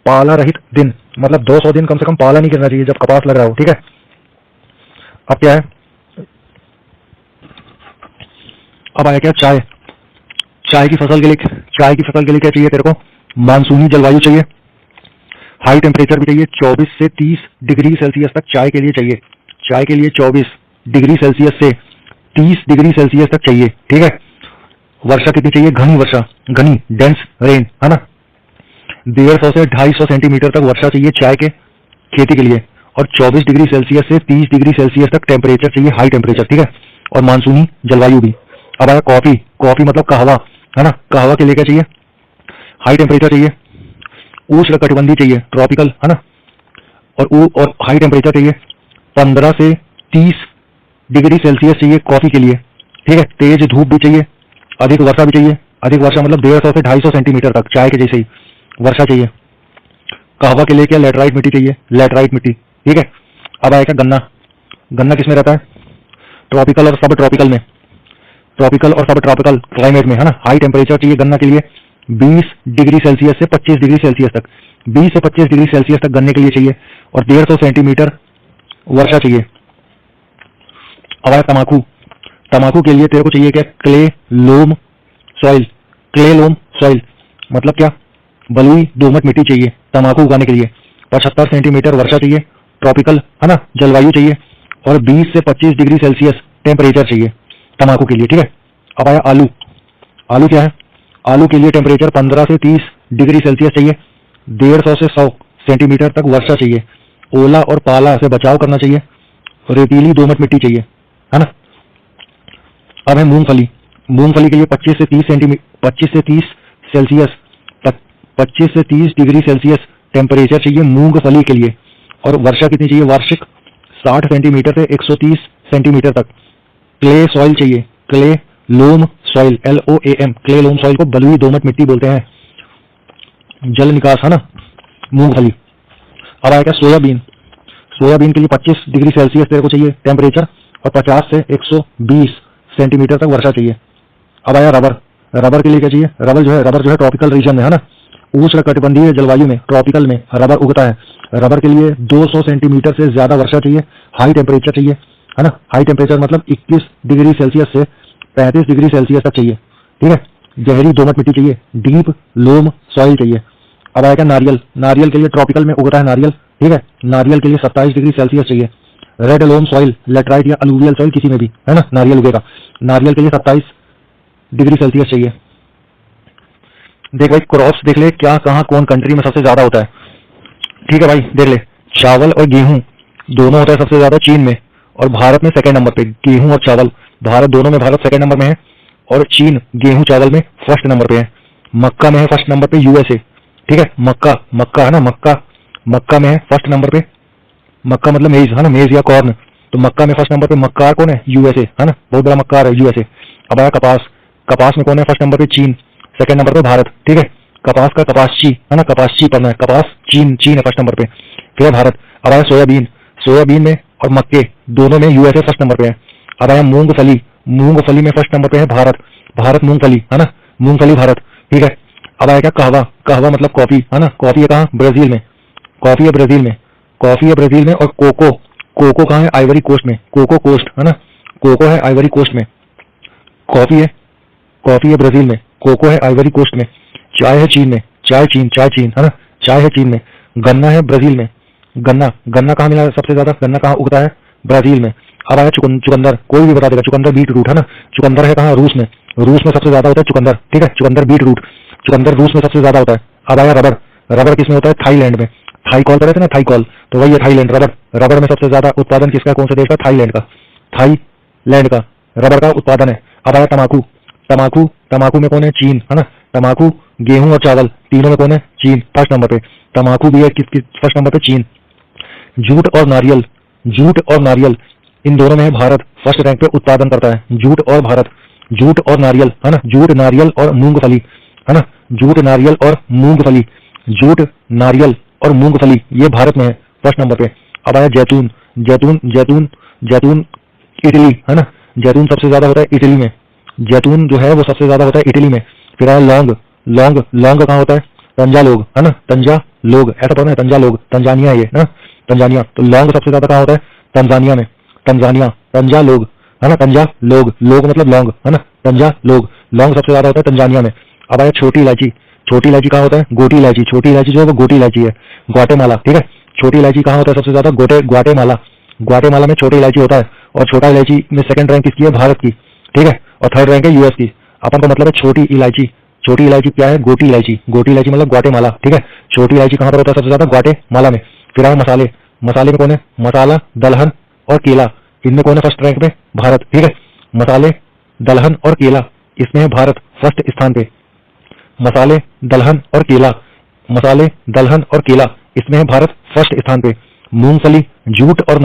पाला रहित दिन, मतलब 200 दिन कम से कम पाला नहीं करना चाहिए जब कपास लग रहा हो। ठीक है, अब क्या है, अब आया क्या, चाय की फसल के लिए क्या चाहिए तेरे को, मानसूनी जलवायु चाहिए, हाई टेम्परेचर भी चाहिए, 24 से 30 डिग्री सेल्सियस तक चाय के लिए चाहिए। चाय के लिए 24 डिग्री सेल्सियस से 30 डिग्री सेल्सियस तक चाहिए। ठीक है, वर्षा कितनी चाहिए, घनी वर्षा, घनी डेंस रेन है ना, 150 से 250 सेंटीमीटर तक वर्षा चाहिए चाय के खेती के लिए, और 24 डिग्री सेल्सियस से 30 डिग्री सेल्सियस तक टेम्परेचर चाहिए, हाई टेम्परेचर। ठीक है, और मानसूनी जलवायु भी। अब आया कॉफी मतलब कहवा है ना, कहवा के लिए क्या चाहिए, हाई टेम्परेचर चाहिए, उष्ण कटिबंधी चाहिए, ट्रॉपिकल है ना, और हाई टेम्परेचर चाहिए, 15 से 30 डिग्री सेल्सियस चाहिए कॉफी के लिए। ठीक है, तेज धूप भी चाहिए, अधिक वर्षा भी चाहिए, अधिक वर्षा मतलब 150 से 250 सेंटीमीटर तक चाय के जैसे ही वर्षा चाहिए। कहवा के लिए क्या, लेटराइट मिट्टी चाहिए, लेटराइट मिट्टी। ठीक है, अब आएगा गन्ना। गन्ना किसमें रहता है? ट्रॉपिकल और सब ट्रॉपिकल में, ट्रॉपिकल और सब ट्रॉपिकल क्लाइमेट में, है ना। हाई टेम्परेचर चाहिए गन्ना के लिए, 20 डिग्री सेल्सियस से 25 डिग्री सेल्सियस तक, 20 से 25 डिग्री सेल्सियस तक गन्ने के लिए चाहिए, और 150 सेंटीमीटर वर्षा चाहिए। अब आया तमाकू। तमाकू के लिए तेरे को चाहिए क्या? Clay loam soil. Clay loam soil मतलब क्या? बलुई दोमट मिट्टी चाहिए तमाकू उगाने के लिए। 75 सेंटीमीटर वर्षा चाहिए, ट्रॉपिकल, है ना, जलवायु चाहिए, और 20 से 25 डिग्री सेल्सियस टेम्परेचर चाहिए तमाकू के लिए, ठीक है। अब आया आलू। आलू क्या है? आलू के लिए टेम्परेचर 15 से 30 डिग्री सेल्सियस चाहिए, 150 से 100 सेंटीमीटर तक वर्षा चाहिए, ओला और पाला से बचाव करना चाहिए, रेतीली दोमट मिट्टी चाहिए, है ना। अब है मूंगफली। मूंगफली के लिए 25 से 30 सेल्सियस तक, 25 से 30 डिग्री सेल्सियस टेम्परेचर चाहिए मूंगफली के लिए, और वर्षा कितनी चाहिए? वार्षिक 60 सेंटीमीटर से 130 सेंटीमीटर तक। क्ले सॉइल चाहिए, clay loam soil, LOAM, clay loam soil को बलुई दोमट मिट्टी बोलते हैं। जल निकास, है ना, मूंगफली। अब आएगा सोयाबीन। सोयाबीन के लिए 25 डिग्री सेल्सियस तेरे को चाहिए टेम्परेचर, और 50 से 120 सेंटीमीटर तक वर्षा चाहिए। अब आया रबर। रबर के लिए क्या चाहिए? रबर जो है ट्रॉपिकल रीजन में, है ना, उष्णकटिबंधीय जलवायु में, ट्रॉपिकल में रबर उगता है। रबर के लिए 200 सेंटीमीटर से ज्यादा वर्षा चाहिए, हाई टेम्परेचर चाहिए, है ना। हाई टेम्परेचर मतलब 21 डिग्री सेल्सियस से 35 डिग्री सेल्सियस तक चाहिए, ठीक है। गहरी दोमट मिट्टी चाहिए, डीप लोम सॉइल चाहिए। अब आएगा नारियल। नारियल के लिए ट्रॉपिकल में उगता है नारियल, ठीक है। नारियल के लिए 27 डिग्री सेल्सियस चाहिए। रेड लोम सॉइल, लेटराइट या अलूवियल सॉइल किसी में भी, है ना, नारियल उगेगा। नारियल के लिए 27 डिग्री सेल्सियस चाहिए। देख भाई क्रॉप्स देख ले, क्या कहाँ कौन कंट्री में सबसे ज्यादा होता है, ठीक है भाई। देख ले, चावल और गेहूं दोनों होता है सबसे ज्यादा चीन में, और भारत में सेकंड नंबर पे। गेहूं और चावल भारत दोनों में भारत सेकंड नंबर में है, और चीन गेहूं चावल में फर्स्ट नंबर पे है। मक्का में है फर्स्ट नंबर पे USA, ठीक है। मक्का है ना, मक्का में है फर्स्ट नंबर पे। मक्का मतलब मेज, है ना, मेज या कॉर्न। तो मक्का में फर्स्ट नंबर पे मक्कार कौन है? USA, है ना, बहुत बड़ा मक्कार है USA। अब आया कपास। कपास में कौन है फर्स्ट नंबर पे? चीन, सेकंड नंबर पे भारत, ठीक है। कपास का कपासची, है ना, कपासची पढ़ना है, कपास चीन है फर्स्ट नंबर पे, फिर भारत। अब आया सोयाबीन। सोयाबीन में और मक्के दोनों में USA फर्स्ट नंबर पे है। अब आया मूंगफली। मूंगफली में फर्स्ट नंबर पे है भारत मूंगफली, है ना, मूंगफली भारत, ठीक है। अब आया क्या? कहवा। कहवा मतलब कॉफी, है ना। कॉफी है कहाँ? ब्राजील में। कॉफी है ब्राजील में। और कोको कहाँ है? आइवरी कोस्ट में, कोको कोस्ट, है ना, कोको है आइवरी कोस्ट में। कॉफी है ब्राजील में, कोको है आइवरी कोस्ट में। चाय है चीन में, चाय चीन, है ना, चाय है चीन में। गन्ना है ब्राजील में। गन्ना कहाँ मिला है सबसे ज्यादा? गन्ना कहाँ उगता है? ब्राजील में। अब आया चुकंदर। कोई भी बता देगा, चुकंदर बीट रूट, है ना। चुकंदर है कहाँ? रूस में। रूस में सबसे ज्यादा होता है चुकंदर, ठीक है। चुकंदर बीट रूट, चुकंदर रूस में सबसे ज्यादा होता है। अब आया रबर। रबर किसमें होता है? थाईलैंड में। थाई कॉल कर रहे थे ना, थाई कॉल, तो वही है थाईलैंड। रबर में सबसे ज्यादा उत्पादन किसका? कौन से देश का? थाईलैंड का रबर का उत्पादन है। अब आया तमाकू में कौन है? चीन, है ना। तमाकू, गेहूं और चावल तीनों में कौन है? चीन फर्स्ट नंबर पे। तमाकू भी है किस फर्स्ट नंबर पे? चीन। जूट और नारियल इन दोनों में भारत फर्स्ट रैंक पे उत्पादन करता है। जूट और नारियल, है ना। जूट, नारियल और मूंगफली, है ना। जूट, नारियल और मूंगफली ये भारत में है फर्स्ट नंबर पे। अब आया जैतून इटली, है ना। जैतून सबसे ज्यादा होता है इटली में। जैतून जो है वो सबसे ज्यादा होता है इटली में। फिर आया लौंग कहाँ होता है? तंजालोग, है ना, तंजालोग, ऐसा पढ़ना है, तंजालोग, तंजानिया ये, है ना, तंजानिया। तो लौंग सबसे ज्यादा कहाँ होता है? तंजानिया में। तंजालोग, है ना, तंजालोग, लोग मतलब लौंग, है ना, तंजालोग, लौंग सबसे ज्यादा होता है तंजानिया में। अब आया छोटी इलायची कहाँ होता है? छोटी इलायची जो है वो गोटी इलायची है, ग्वाटेमाला, ठीक है। छोटी इलायची कहाँ होता है सबसे ज्यादा? ग्वाटेमाला में छोटी इलायची होता है। और छोटा इलायची में सेकंड रैंक किसकी है? भारत की, ठीक है। और थर्ड रैंक है US की। अपन को मतलब है छोटी इलायची क्या है? गोटी इलायची मतलब ग्वाटेमाला, ठीक है। छोटी इलायची कहाँ पर होता है सबसे ज्यादा? ग्वाटेमाला में। फिर आया मसाले में कौन है? मसाला, दलहन और केला, इनमें कौन है फर्स्ट रैंक पे? भारत, ठीक है। मसाले, दलहन और केला, इसमें है भारत फर्स्ट स्थान पे। मसाले, दलहन और केला, इसमें है भारत फर्स्ट स्थान पे। मूंगफली, जूट और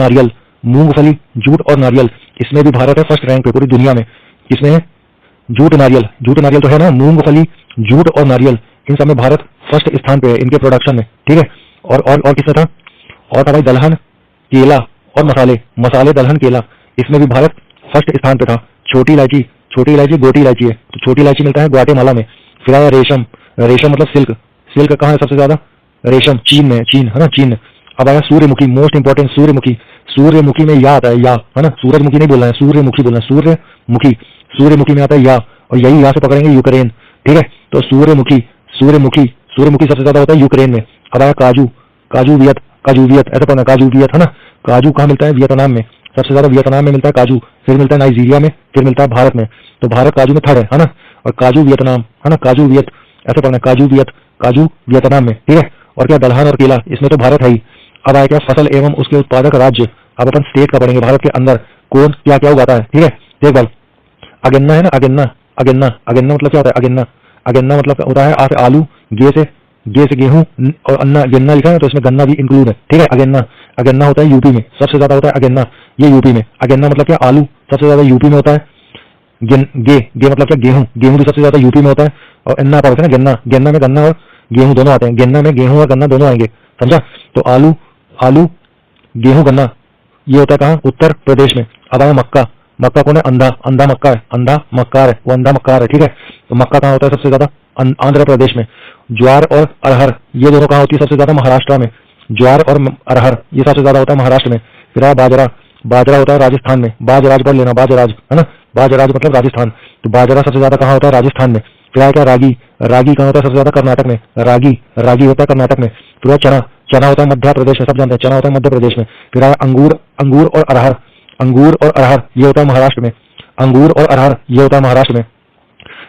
नारियल, इसमें भी भारत है फर्स्ट रैंक पे पूरी दुनिया में। इसमें है जूट नारियल तो है ना, मूंगफली, जूट और नारियल, इन सब में भारत फर्स्ट स्थान पे है इनके प्रोडक्शन में, ठीक है। और किसमें था? और था भाई दलहन, केला और मसाले, मसाले दलहन केला, इसमें भी भारत फर्स्ट स्थान पे था। छोटी इलायची गोटी इलायची है, तो छोटी इलायची मिलता है ग्वाटेमाला में। फिर आया रेशम, रेशम मतलब सिल्क, सिल्क कहाँ है सबसे ज्यादा? रेशम चीन में, चीन है ना, चीन। अब आया सूर्यमुखी, मोस्ट इंपॉर्टेंट सूर्यमुखी, सूर्यमुखी में या आता है, या है ना, सूरजमुखी नहीं बोलना है, सूर्यमुखी बोलना है, सूर्यमुखी, सूर्यमुखी में आता है या, और यही यहाँ से पकड़ेंगे यूक्रेन, ठीक है। तो सूर्यमुखी, सूर्यमुखी, सूर्यमुखी सबसे ज्यादा होता है यूक्रेन में। अब आया काजू, काजूवियत, काजूवियत ऐसा पढ़ना, काजूवियत है ना। काजू कहाँ मिलता है? वियतनाम में, सबसे ज्यादा वियतनाम में मिलता है काजू, फिर मिलता है नाइजीरिया में, फिर मिलता है भारत में। तो भारत काजू में थर्ड है ना, और काजू वियतनाम है ना, काजू वियत ऐसा पढ़ना, काजू वियत, काजू वियतनाम में, ठीक है। और क्या दलहन और केला, इसमें तो भारत है ही। अब आया क्या? फसल एवं उसके उत्पादक राज्य। अब अपन स्टेट का पढ़ेंगे, भारत के अंदर कौन क्या क्या उगाता है, ठीक है। देख बाल, अगेन्ना है ना, अगेन्ना, अगेन्ना, अगेन्ना मतलब क्या होता है? अगेन्ना, अगेन्ना मतलब होता है आ से आलू, गे से गेहूं, और अन्ना गन्ना लिखा है तो इसमें गन्ना भी इंक्लूड है, ठीक है। अगेन्ना, अगेन्ना होता है यूपी में, सबसे ज्यादा होता है अगेन्ना, ये यूपी में। अगेन्ना मतलब क्या? आलू सबसे ज्यादा यूपी में होता है। गे मतलब क्या? गेहूं, गेहूं भी सबसे ज्यादा यूपी में होता है। और अन्ना पड़ता है ना, गन्ना, गन्ना में गन्ना और गेहूं दोनों आते हैं, गन्ना में गेहूं और गन्ना दोनों आएंगे, समझा। तो आलू, आलू, गेहूं, गन्ना, ये होता है कहाँ? उत्तर प्रदेश में। अब आया मक्का, मक्का कौन है? अंधा, अंधा मक्का है, अंधा मक्कार है, वो अंधा मक्कार है, ठीक है। तो मक्का कहाँ होता है सबसे ज्यादा? आंध्र प्रदेश में। ज्वार और अरहर, ये दोनों कहाँ होती है सबसे ज्यादा? महाराष्ट्र में। ज्वार और अरहर ये सबसे ज्यादा होता है महाराष्ट्र में। फिर आया बाजरा, बाजरा होता है राजस्थान में, बाजराज पर लेना, बाजराज है ना, बाजराज मतलब राजस्थान। तो बाजरा सबसे ज्यादा कहाँ होता है? राजस्थान में। फिर आया क्या? रागी, रागी कहाँ होता है सबसे ज्यादा? कर्नाटक में, रागी, रागी होता है कर्नाटक में। फिर आया चना, चना होता है मध्य प्रदेश में, सब जानते हैं चना होता है मध्य प्रदेश में। फिर आया अंगूर, अंगूर और अरहर, अंगूर और अरहर ये होता है महाराष्ट्र में। अंगूर और अरहर ये होता है महाराष्ट्र में।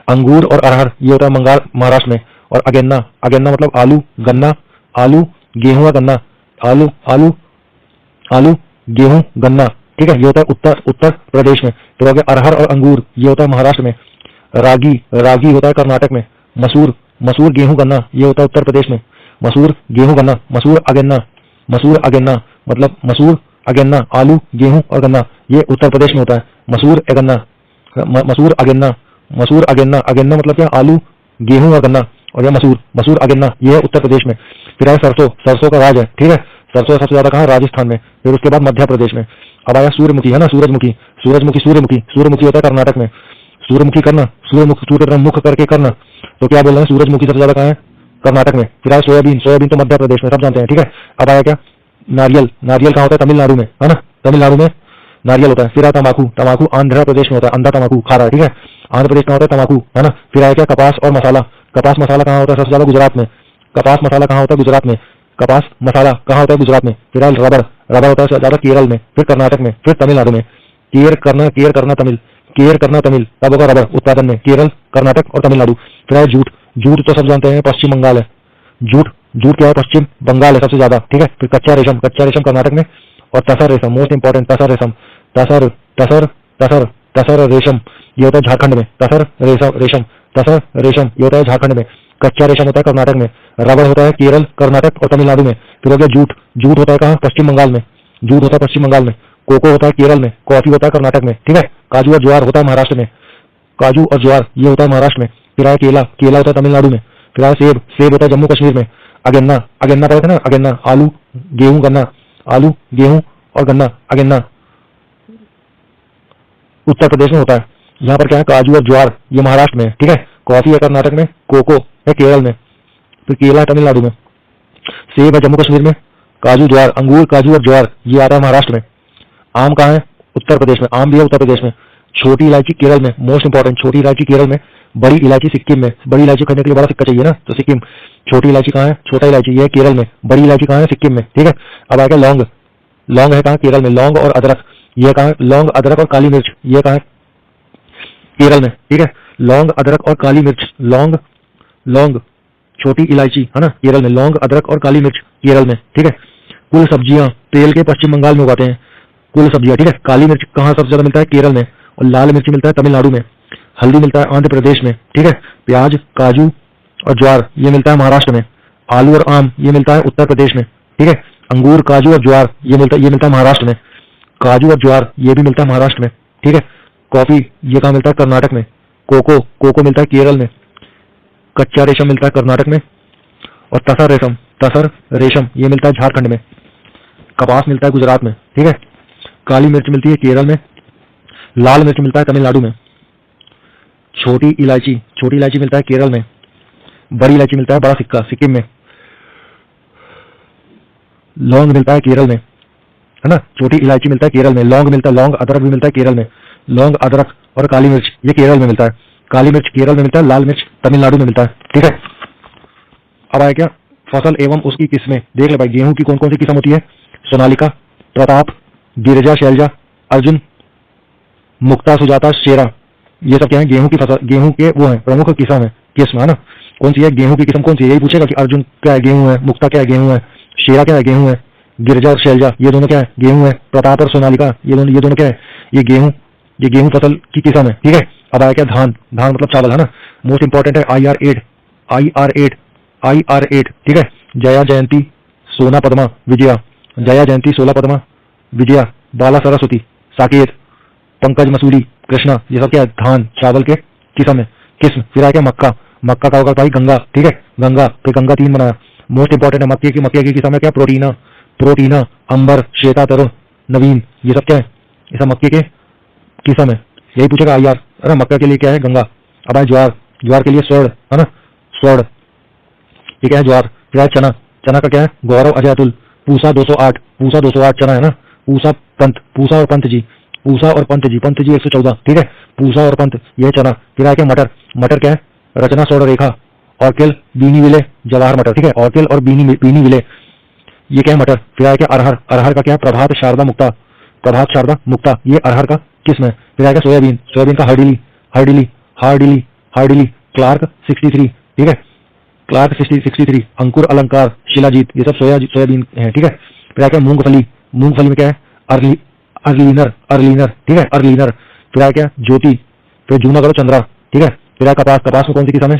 अंगूर और अरहर ये होता है बंगाल, महाराष्ट्र में। और अगेन्ना, अगेन्ना मतलब आलू, गन्ना, आलू, गेहूं, गन्ना, आलू, आलू, आलू, गेहूं, गन्ना, ठीक है, ये होता है उत्तर प्रदेश में। तो हो गया अरहर और अंगूर ये होता है महाराष्ट्र में। रागी, रागी होता है कर्नाटक में। मसूर, मसूर, गेहूं, गन्ना ये होता है उत्तर प्रदेश में। मसूर, गेहूं, गन्ना, मसूर, अगेन्ना, मसूर, अगेन्ना मतलब मसूर, अगेन्ना, आलू, गेहूं और गन्ना ये उत्तर प्रदेश में होता है। मसूर, अगेन्ना, मसूर, अगेन्ना, मसूर, अगेन्ना, अगेन्ना मतलब क्या? आलू, गेहूं और गन्ना, और यह मसूर, मसूर, अगेन्ना ये है उत्तर प्रदेश में। फिर आया सरसों, सरसों का राज है, ठीक है। सरसों सबसे ज्यादा कहाँ? राजस्थान में। फिर उसके बाद मध्य प्रदेश में। अब आया सूर्यमुखी है ना, सूरजमुखी, सूरजमुखी, सूर्यमुखी, सूर्यमुखी होता है कर्नाटक में। सूर्यमुखी करना, सूर्यमुखी, सूर्य मुख करके करना, तो क्या बोल रहे हैं? सूरजमुखी सबसे ज्यादा कहाँ है? कर्नाटक में। फिर आया सोयाबीन, सोयाबीन तो मध्य प्रदेश में, सब जानते हैं, ठीक है। अब आया क्या? नारियल, नारियल कहाँ होता है? तमिलनाडु में, है ना, तमिलनाडु में नारियल होता है। फिर आया तंबाकू, तंबाकू आंध्र प्रदेश में होता है, अंधा तंबाकू खा रहा है, ठीक है। आंध्र प्रदेश कहाँ होता है? तंबाकू, है ना। फिर आया क्या? कपास और मसाला, कपास मसाला कहाँ होता है सबसे ज्यादा? गुजरात में। कपास मसाला कहाँ होता है? गुजरात में। कपास मसाला कहाँ होता है? गुजरात में। फिर आया रबर, रबर होता है ज्यादा केरल में, फिर कर्नाटक में, फिर तमिलनाडु में। केयर करना तमिल, केयर करना तमिल, तब होगा रबर उत्पादन में केरल, कर्नाटक और तमिलनाडु। फिर आया जूट, जूट तो सब जानते हैं पश्चिम बंगाल है। जूट, जूट क्या है? पश्चिम बंगाल है सबसे ज्यादा, ठीक है। फिर कच्चा रेशम, कच्चा रेशम कर्नाटक में। और तसर रेशम, मोस्ट इंपॉर्टेंट, तसर रेशम, तसर, तसर, तसर, तसर रेशम ये होता है झारखंड में। तसर रेशम, तसर रेशम ये होता है झारखंड में। कच्चा रेशम होता है कर्नाटक में। रबर होता है केरल, कर्नाटक और तमिलनाडु में। फिर हो गया जूट, जूट होता है कहाँ? पश्चिम बंगाल में। जूट होता है पश्चिम बंगाल में। कोको होता है केरल में, कॉफी होता है कर्नाटक में, ठीक है। काजू और ज्वार होता है महाराष्ट्र में, काजू और ज्वार ये होता है महाराष्ट्र में। फिर आया केला, केला होता है तमिलनाडु में। फिर आया सेब, सेब होता है जम्मू कश्मीर में। अगेन्ना, अगेन्ना पता है ना, अगेन्ना आलू, गेहूं, गन्ना, आलू, गेहूं और गन्ना, अगेन्ना उत्तर प्रदेश में होता है। यहाँ पर क्या है? काजू और ज्वार ये महाराष्ट्र में, ठीक है। कॉफी है कर्नाटक में, कोको है केरल में, फिर केला है तमिलनाडु में। सेब है जम्मू कश्मीर में। काजू, ज्वार, अंगूर, काजू और ज्वार ये आता है महाराष्ट्र में। आम कहाँ है? उत्तर प्रदेश में, आम भी है उत्तर प्रदेश में। छोटी इलायची केरल में, मोस्ट इंपॉर्टेंट, छोटी इलायची केरल में। बड़ी इलायची सिक्किम में, बड़ी इलायची करने के लिए बड़ा सिक्का चाहिए ना, तो सिक्किम। छोटी इलायची कहाँ है? छोटा इलायची ये है केरल में। बड़ी इलायची कहाँ है? सिक्किम में, ठीक है। अब आएगा लौंग, लौंग है कहाँ? केरल में। लौंग और अदरक ये कहाँ है? लौंग, अदरक और काली मिर्च ये कहाँ है? केरल में, ठीक है। लौंग, अदरक और काली मिर्च, लौंग, लौंग, छोटी इलायची है ना केरल में, लौंग, अदरक और काली मिर्च केरल में, ठीक है। कुल सब्जियां तेल के पश्चिम बंगाल में उगाते हैं, कुल सब्जियां, ठीक है। काली मिर्च कहाँ सबसे ज्यादा मिलता है? केरल में। और लाल मिर्च मिलता है तमिलनाडु में। हल्दी मिलता है आंध्र प्रदेश में, ठीक है। प्याज, काजू और ज्वार ये मिलता है महाराष्ट्र में। आलू और आम ये मिलता है उत्तर प्रदेश में, ठीक है। अंगूर, काजू और ज्वार ये मिलता है महाराष्ट्र में। काजू और ज्वार ये भी मिलता है महाराष्ट्र में, ठीक है। कॉफी ये कहाँ मिलता है? कर्नाटक में। कोको, कोको मिलता है केरल में। कच्चा रेशम मिलता है कर्नाटक में। और तसर रेशम ये मिलता है झारखंड में। कपास मिलता है गुजरात में, ठीक है। काली मिर्च मिलती है केरल में, लाल मिर्च मिलता है तमिलनाडु में, छोटी इलायची मिलता है केरल में, बड़ी इलायची मिलता है बड़ा सिक्का सिक्किम में, लौंग मिलता है केरल में, है ना, छोटी इलायची मिलता है केरल में, लौंग मिलता है, लौंग अदरक भी मिलता है केरल में, लौंग अदरक और काली मिर्च ये केरल में मिलता है, काली मिर्च केरल में मिलता है, लाल मिर्च तमिलनाडु में मिलता है। ठीक है, अब आया क्या फसल एवं उसकी किस्में। देख ले भाई, गेहूं की कौन कौन सी किस्म होती है? सोनालिका, प्रताप, गिरिजा, शैलजा, अर्जुन, मुक्ता, सुजाता, शेरा, ये सब क्या है? गेहूं की फसल, गेहूं के वो है प्रमुख किस्म है ना। कौन सी है गेहूं की किस्म? कौन सी है? यही पूछेगा कि अर्जुन क्या है? गेहूं है। मुक्ता क्या है? गेहूं है। शेरा क्या है? गेहूं है। गिरिजा और शैलजा ये दोनों क्या है? गेहूं है। प्रताप और सोनालिका ये दोनों क्या है? ये गेहूं फसल की किस्म है। ठीक है, अब आया क्या धान मतलब चावल है ना। मोस्ट इंपॉर्टेंट है IR8। ठीक है, जया, जयंती, सोना, पद्मा, विजया, जया, जयंती, सोना, पद्मा, विजया, बाला, सरस्वती, साकेत, पंकज, मसूरी, कृष्णा, ये सब क्या है? धान चावल के किस्म। फिर आया क्या मक्का का होगा भाई गंगा। ठीक है, गंगा, फिर गंगा 3 बनाया। मोस्ट इंपॉर्टेंट है मक्के की किस्म है क्या? प्रोटीना, अंबर, श्वेता, तरुण, नवीन, ये सब क्या है? ये सब मक्के के किस्म है। यही पूछेगा IR। अरे मक्का के लिए क्या है? गंगा। अब आए ज्वार के लिए स्वर्ण है ना, स्वर्ण, ये क्या है? ज्वार। फिर आए चना का क्या है? गौरव, अजय, अतुल, पूसा 208 चना है ना। पूसा और पंत जी, पंत जी 114। ठीक है, पूसा और पंत यह चना। फिर आया क्या मटर क्या है? रचना, स्वर्ण रेखा, ऑर्किल, बीनी विले, जवाहर मटर। ठीक है, ऑर्किल और बीनी विले ये क्या है? मटर। फिर आया क्या? अरहर का क्या है? प्रभात, शारदा, मुक्ता ये अरहर का किस्म है। फिर आया क्या? सोयाबीन का हार्डिली, क्लार्क 63। ठीक है, क्लार्क 63, अंकुर, अलंकार, शिलाजीत ये सब सोयाबीन है। ठीक है, फिर आया क्या? मूंगफली में क्या है? अर्लीनर। ठीक है, अर्लीनर। फिर आया क्या? ज्योति, फिर जूनागढ़, चंद्रा। ठीक है, फिर आया कपास में कौन सी किस्म है?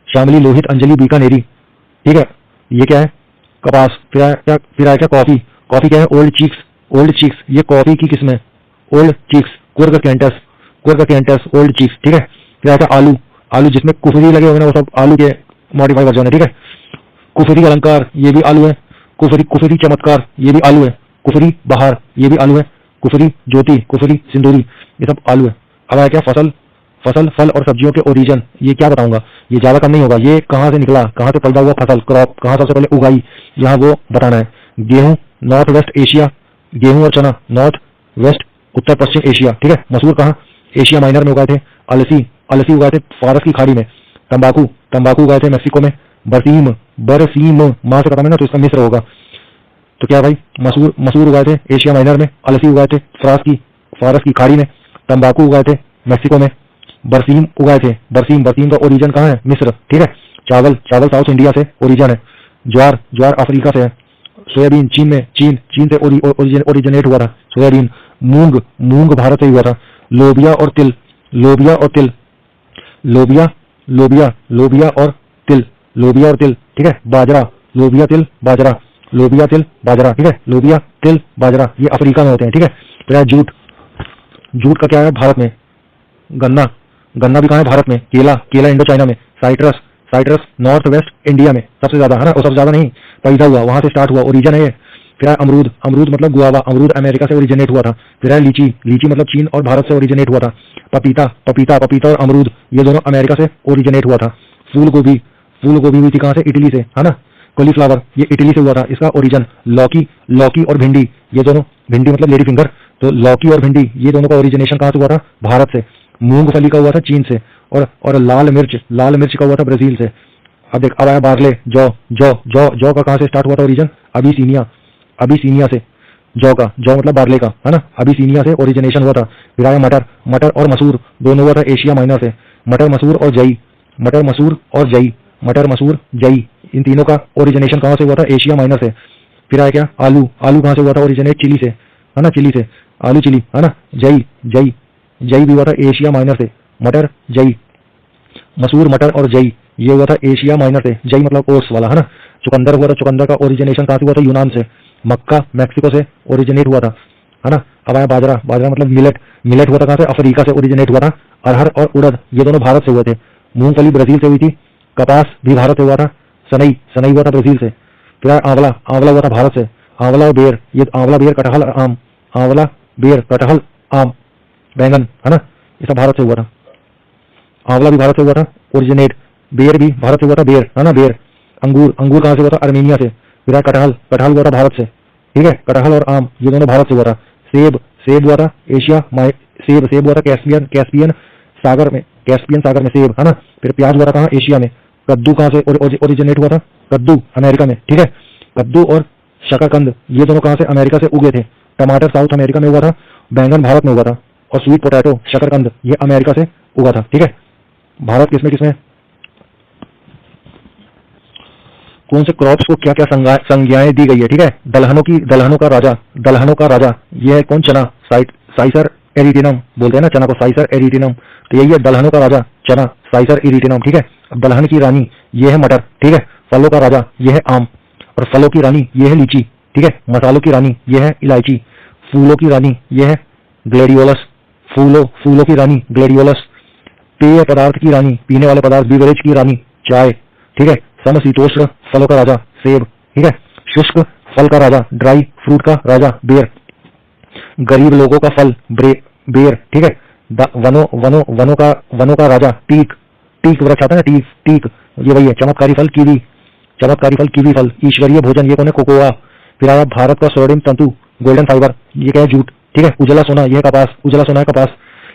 श्यामली, लोहित, अंजलि, बीकानेरी। ठीक है, ये क्या है? कपास। फिर आया क्या? कॉफी क्या है? ओल्ड चीक्स ये कॉफी की किस्म है। Old chicks, Coorg Kents, old chicks. ठीक है, फिर आया क्या? आलू जिसमें कुफरी लगे हुए ना, वो सब आलू के मॉडिफाई वर्जन है। ठीक है, कुफरी अलंकार ये भी आलू है। कुफरी चमत्कार ये भी आलू है। कुफरी बहार ये भी आलू है। कुफरी ज्योति, कुफरी सिंदूरी ये सब आलू है। अब आया क्या? फसल, फल और सब्जियों के ओरिजिन। ये क्या बताऊंगा, ये ज्यादा कम नहीं होगा। ये कहाँ से निकला, कहाँ से पैदा हुआ फसल, क्रॉप कहाँ सबसे पहले उगाई, यहाँ वो बताना है। गेहूं नॉर्थ वेस्ट एशिया, गेहूं और चना नॉर्थ वेस्ट उत्तर पश्चिम एशिया। ठीक है, मसूर कहाँ? एशिया माइनर में उगाए थे। अलसी उगाए थे फारस की खाड़ी में। तंबाकू उगाए थे मैक्सिको में। बरसीम मां से खत्म है ना, तो इसका मिस्र होगा। तो क्या भाई? मसूर उगाए थे एशिया माइनर में, अलसी उगाए थे फारस की खाड़ी में, तंबाकू उगाए थे मैक्सिको में, बरसीम उगाए थे। बरसीम का ओरिजिन कहाँ है? मिस्र। ठीक है, चावल साउथ इंडिया से ओरिजिन है। ज्वार अफ्रीका से है। सोयाबीन चीन से ओरिजिनेट हुआ था सोयाबीन। मूंग भारत से हुआ था। लोबिया और तिल। ठीक है, बाजरा, लोबिया तिल बाजरा। ठीक है, लोबिया तिल बाजरा ये अफ्रीका में होते हैं। ठीक है, फिर जूट का क्या है? भारत में। गन्ना भी कहाँ है? भारत में। केला इंडो चाइना में। साइट्रस नॉर्थ वेस्ट इंडिया में सबसे ज्यादा है ना, और सबसे ज्यादा नहीं पैदा हुआ, वहां से स्टार्ट हुआ, ओरिजिन है ये। फिर है अमरूद मतलब गुआवा, अमरूद अमेरिका से ओरिजिनेट हुआ था। फिर है लीची मतलब चीन और भारत से ओरिजिनेट हुआ था। पपीता और अमरूद ये दोनों अमेरिका से ओरिजिनेट हुआ था। फूल गोभी हुई थी कहाँ से? इटली से, है ना। कॉलीफ्लावर ये इटली से हुआ था, इसका ओरिजिन। लौकी और भिंडी ये दोनों, भिंडी मतलब लेडी फिंगर, तो लौकी और भिंडी ये दोनों का ओरिजिनेशन कहाँ से हुआ था? भारत से। मूंगफली का हुआ था चीन से, और लाल मिर्च का हुआ था ब्राजील से। अब देख, अब आया बार्ले, जौ का कहाँ से स्टार्ट हुआ था ओरिजिन? अबिसीनिया से। जौ मतलब बार्ले का, है ना, अबिसीनिया से ओरिजिनेशन हुआ था। फिर आया मटर और मसूर, दोनों हुआ था एशिया माइनर से। मटर मसूर और जई इन तीनों का ओरिजिनेशन कहाँ से हुआ था? एशिया माइनर से। फिर आया क्या? आलू कहाँ से हुआ था ओरिजिनेट? चिली से, है ना, आलू चिली, है ना। जई भी हुआ था एशिया माइनर से। मसूर, मटर और जई ये हुआ था एशिया माइनर से। जई मतलब ओट्स वाला, है ना। चुकंदर हुआ था, चुकंदर का ओरिजिनेशन कहाँ से हुआ था? यूनान से। मक्का मैक्सिको से ओरिजिनेट हुआ था, है ना। अब आया बाजरा मतलब मिलेट हुआ था कहाँ से? अफ्रीका से ओरिजिनेट हुआ था। अरहर और उड़द ये दोनों भारत से हुए थे। मूंगफली ब्राजील से हुई थी। कपास भी भारत से हुआ था। सनई हुआ था ब्राजील से। फिर आंवला हुआ था भारत से। आंवला और बेर, ये आंवला, बेर, कटहल और आंवला, बेर, कटहल, आम, बैंगन, है ना, ये सब भारत से हुआ था। आंवला भी भारत से हुआ था, ओरिजिनेट। बेर भी भारत से हुआ था, बेर, है ना, बेर। अंगूर, अंगूर कहाँ से हुआ था? अर्मेनिया से। फिर कटहल, कटहल हुआ था भारत से, ठीक है। कटहल और आम ये दोनों भारत से हुआ था। सेब, सेब हुआ था एशिया, सेब, सेब हुआ था कैस्पियन सागर में, कैस्पियन सागर में सेब, है ना। फिर प्याज हुआ था कहाँ? एशिया में। कद्दू कहाँ से ओरिजिनेट हुआ था? कद्दू अमेरिका में, ठीक है। कद्दू और शकरकंद ये दोनों कहाँ से? अमेरिका से उगे थे। टमाटर साउथ अमेरिका में हुआ था, बैंगन भारत में हुआ था, और स्वीट पोटैटो, शकरकंद ये अमेरिका से उगा था, ठीक है। भारत किसमें किसमें कौन से क्रॉप्स को क्या क्या संज्ञाएं दी गई है, ठीक है। दलहनों का राजा, दलहनों का राजा ये है कौन? चना, साइसर एरिटिनम बोलते हैं ना चना को, साइसर एरिटिनम। तो यही है दलहनों का राजा चना, साइसर एरिटिनम, ठीक है। अब दलहन की रानी ये है मटर, ठीक है। फलों का राजा ये है आम, और फलों की रानी ये है लीची, ठीक है। मसालों की रानी ये है इलायची। फूलों की रानी ये है ग्लेडियोलस, फूलों की रानी ग्लेडियोलस। पेय पदार्थ की रानी, पीने वाले पदार्थ, बीवरेज की रानी चाय, ठीक है। समशीतोष्ण फलों का राजा सेब, ठीक है। शुष्क फल का राजा, ड्राई फ्रूट का राजा बेर। गरीब लोगों का फल बेर, ठीक है। वनों का राजा टीक, टीक वृक्ष आता है ना, टीक ये वही है। चमत्कारी फल कीवी फल। ईश्वरीय भोजन ये कौन है? कोकोआ। फिर आया भारत का स्वर्णिम तंतु गोल्डन फाइबर, ये क्या है? जूट, ठीक है। उजला सोना यह कपास, उजला सोना है कपास।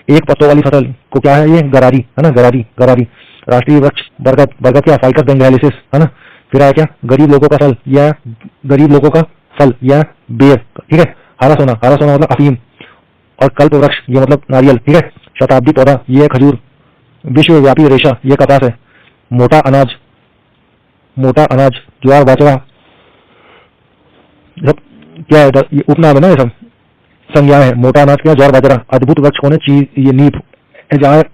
एक पत्तों वाली फसल को क्या है? ये गरारी, है ना, गरारी। राष्ट्रीय वृक्ष बरगद, बरगद क्या? फाइकस बेंगालिसिस, है ना। फिर आया क्या? गरीब लोगों का फल, यह गरीब लोगों का फल, यह बेर, ठीक है। हरा सोना मतलब अफीम। और कल्प वृक्ष ये मतलब नारियल, ठीक है। शताब्दी पौधा ये है खजूर। विश्वव्यापी रेशा ये कपास है। मोटा अनाज ज्वार बाजरा सब क्या है? ये उपनाम है ना, ये सब संज्ञाएं है। मोटा अनाज क्या? ज्वार बाजरा। अद्भुत वृक्ष कौन है? ये नीप,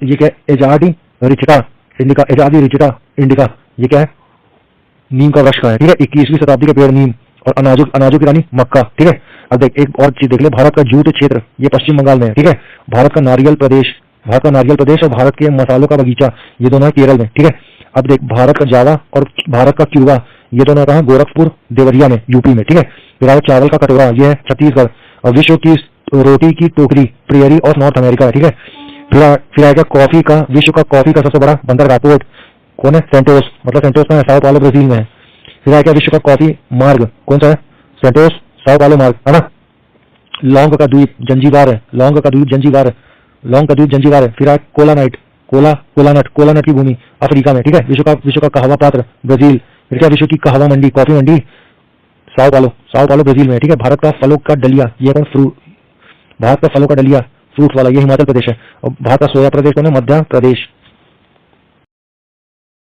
ये क्या? एजाडी रिचिटा इंडिका, एजाडी रिचिटा इंडिका ये क्या है? नीम का वृक्ष का है, ठीक है। 21वीं शताब्दी के पेड़ नीम। और अनाजों की रानी मक्का, ठीक है। अब देख एक और चीज देख ले, भारत का जूट क्षेत्र ये पश्चिम बंगाल में है, ठीक है। भारत का नारियल प्रदेश और भारत के मसालों का बगीचा ये दोनों है केरल में, ठीक है। अब देख भारत का जावा और भारत का क्यूबा ये दोनों कहा? गोरखपुर देवरिया में, यूपी में, ठीक है। फिर चावल का कटोरा ये है छत्तीसगढ़। और विश्व की रोटी की टोकरी प्रियरी ऑफ नॉर्थ अमेरिका, ठीक है। फिर आएगा कॉफी का, विश्व का कॉफी का सबसे बड़ा बंदरगाह पोर्ट कौन है? सेंटोस, मतलब सेंटोस में साओ पाउलो ब्राजील में है। फिर आएगा विश्व का कॉफी मार्ग कौन सा है? सेंटोस साओ पाउलो मार्ग, है ना। लौंग का द्वीप जंजीबार है, लौंग का द्वीप जंजीबार है। फिर आए कोलानट की भूमि अफ्रीका में, ठीक है। विश्व का कहवा पात्र ब्राजील। फिर क्या? विश्व की कहवा मंडी, कॉफी मंडी साओ पाउलो ब्राजील में, ठीक है। भारत का फलों का डलिया ये कौन? भारत का फलों का डलिया फ्रूट वाला ये हिमाचल प्रदेश है। और भारत का सोया प्रदेश कौन है? मध्य प्रदेश।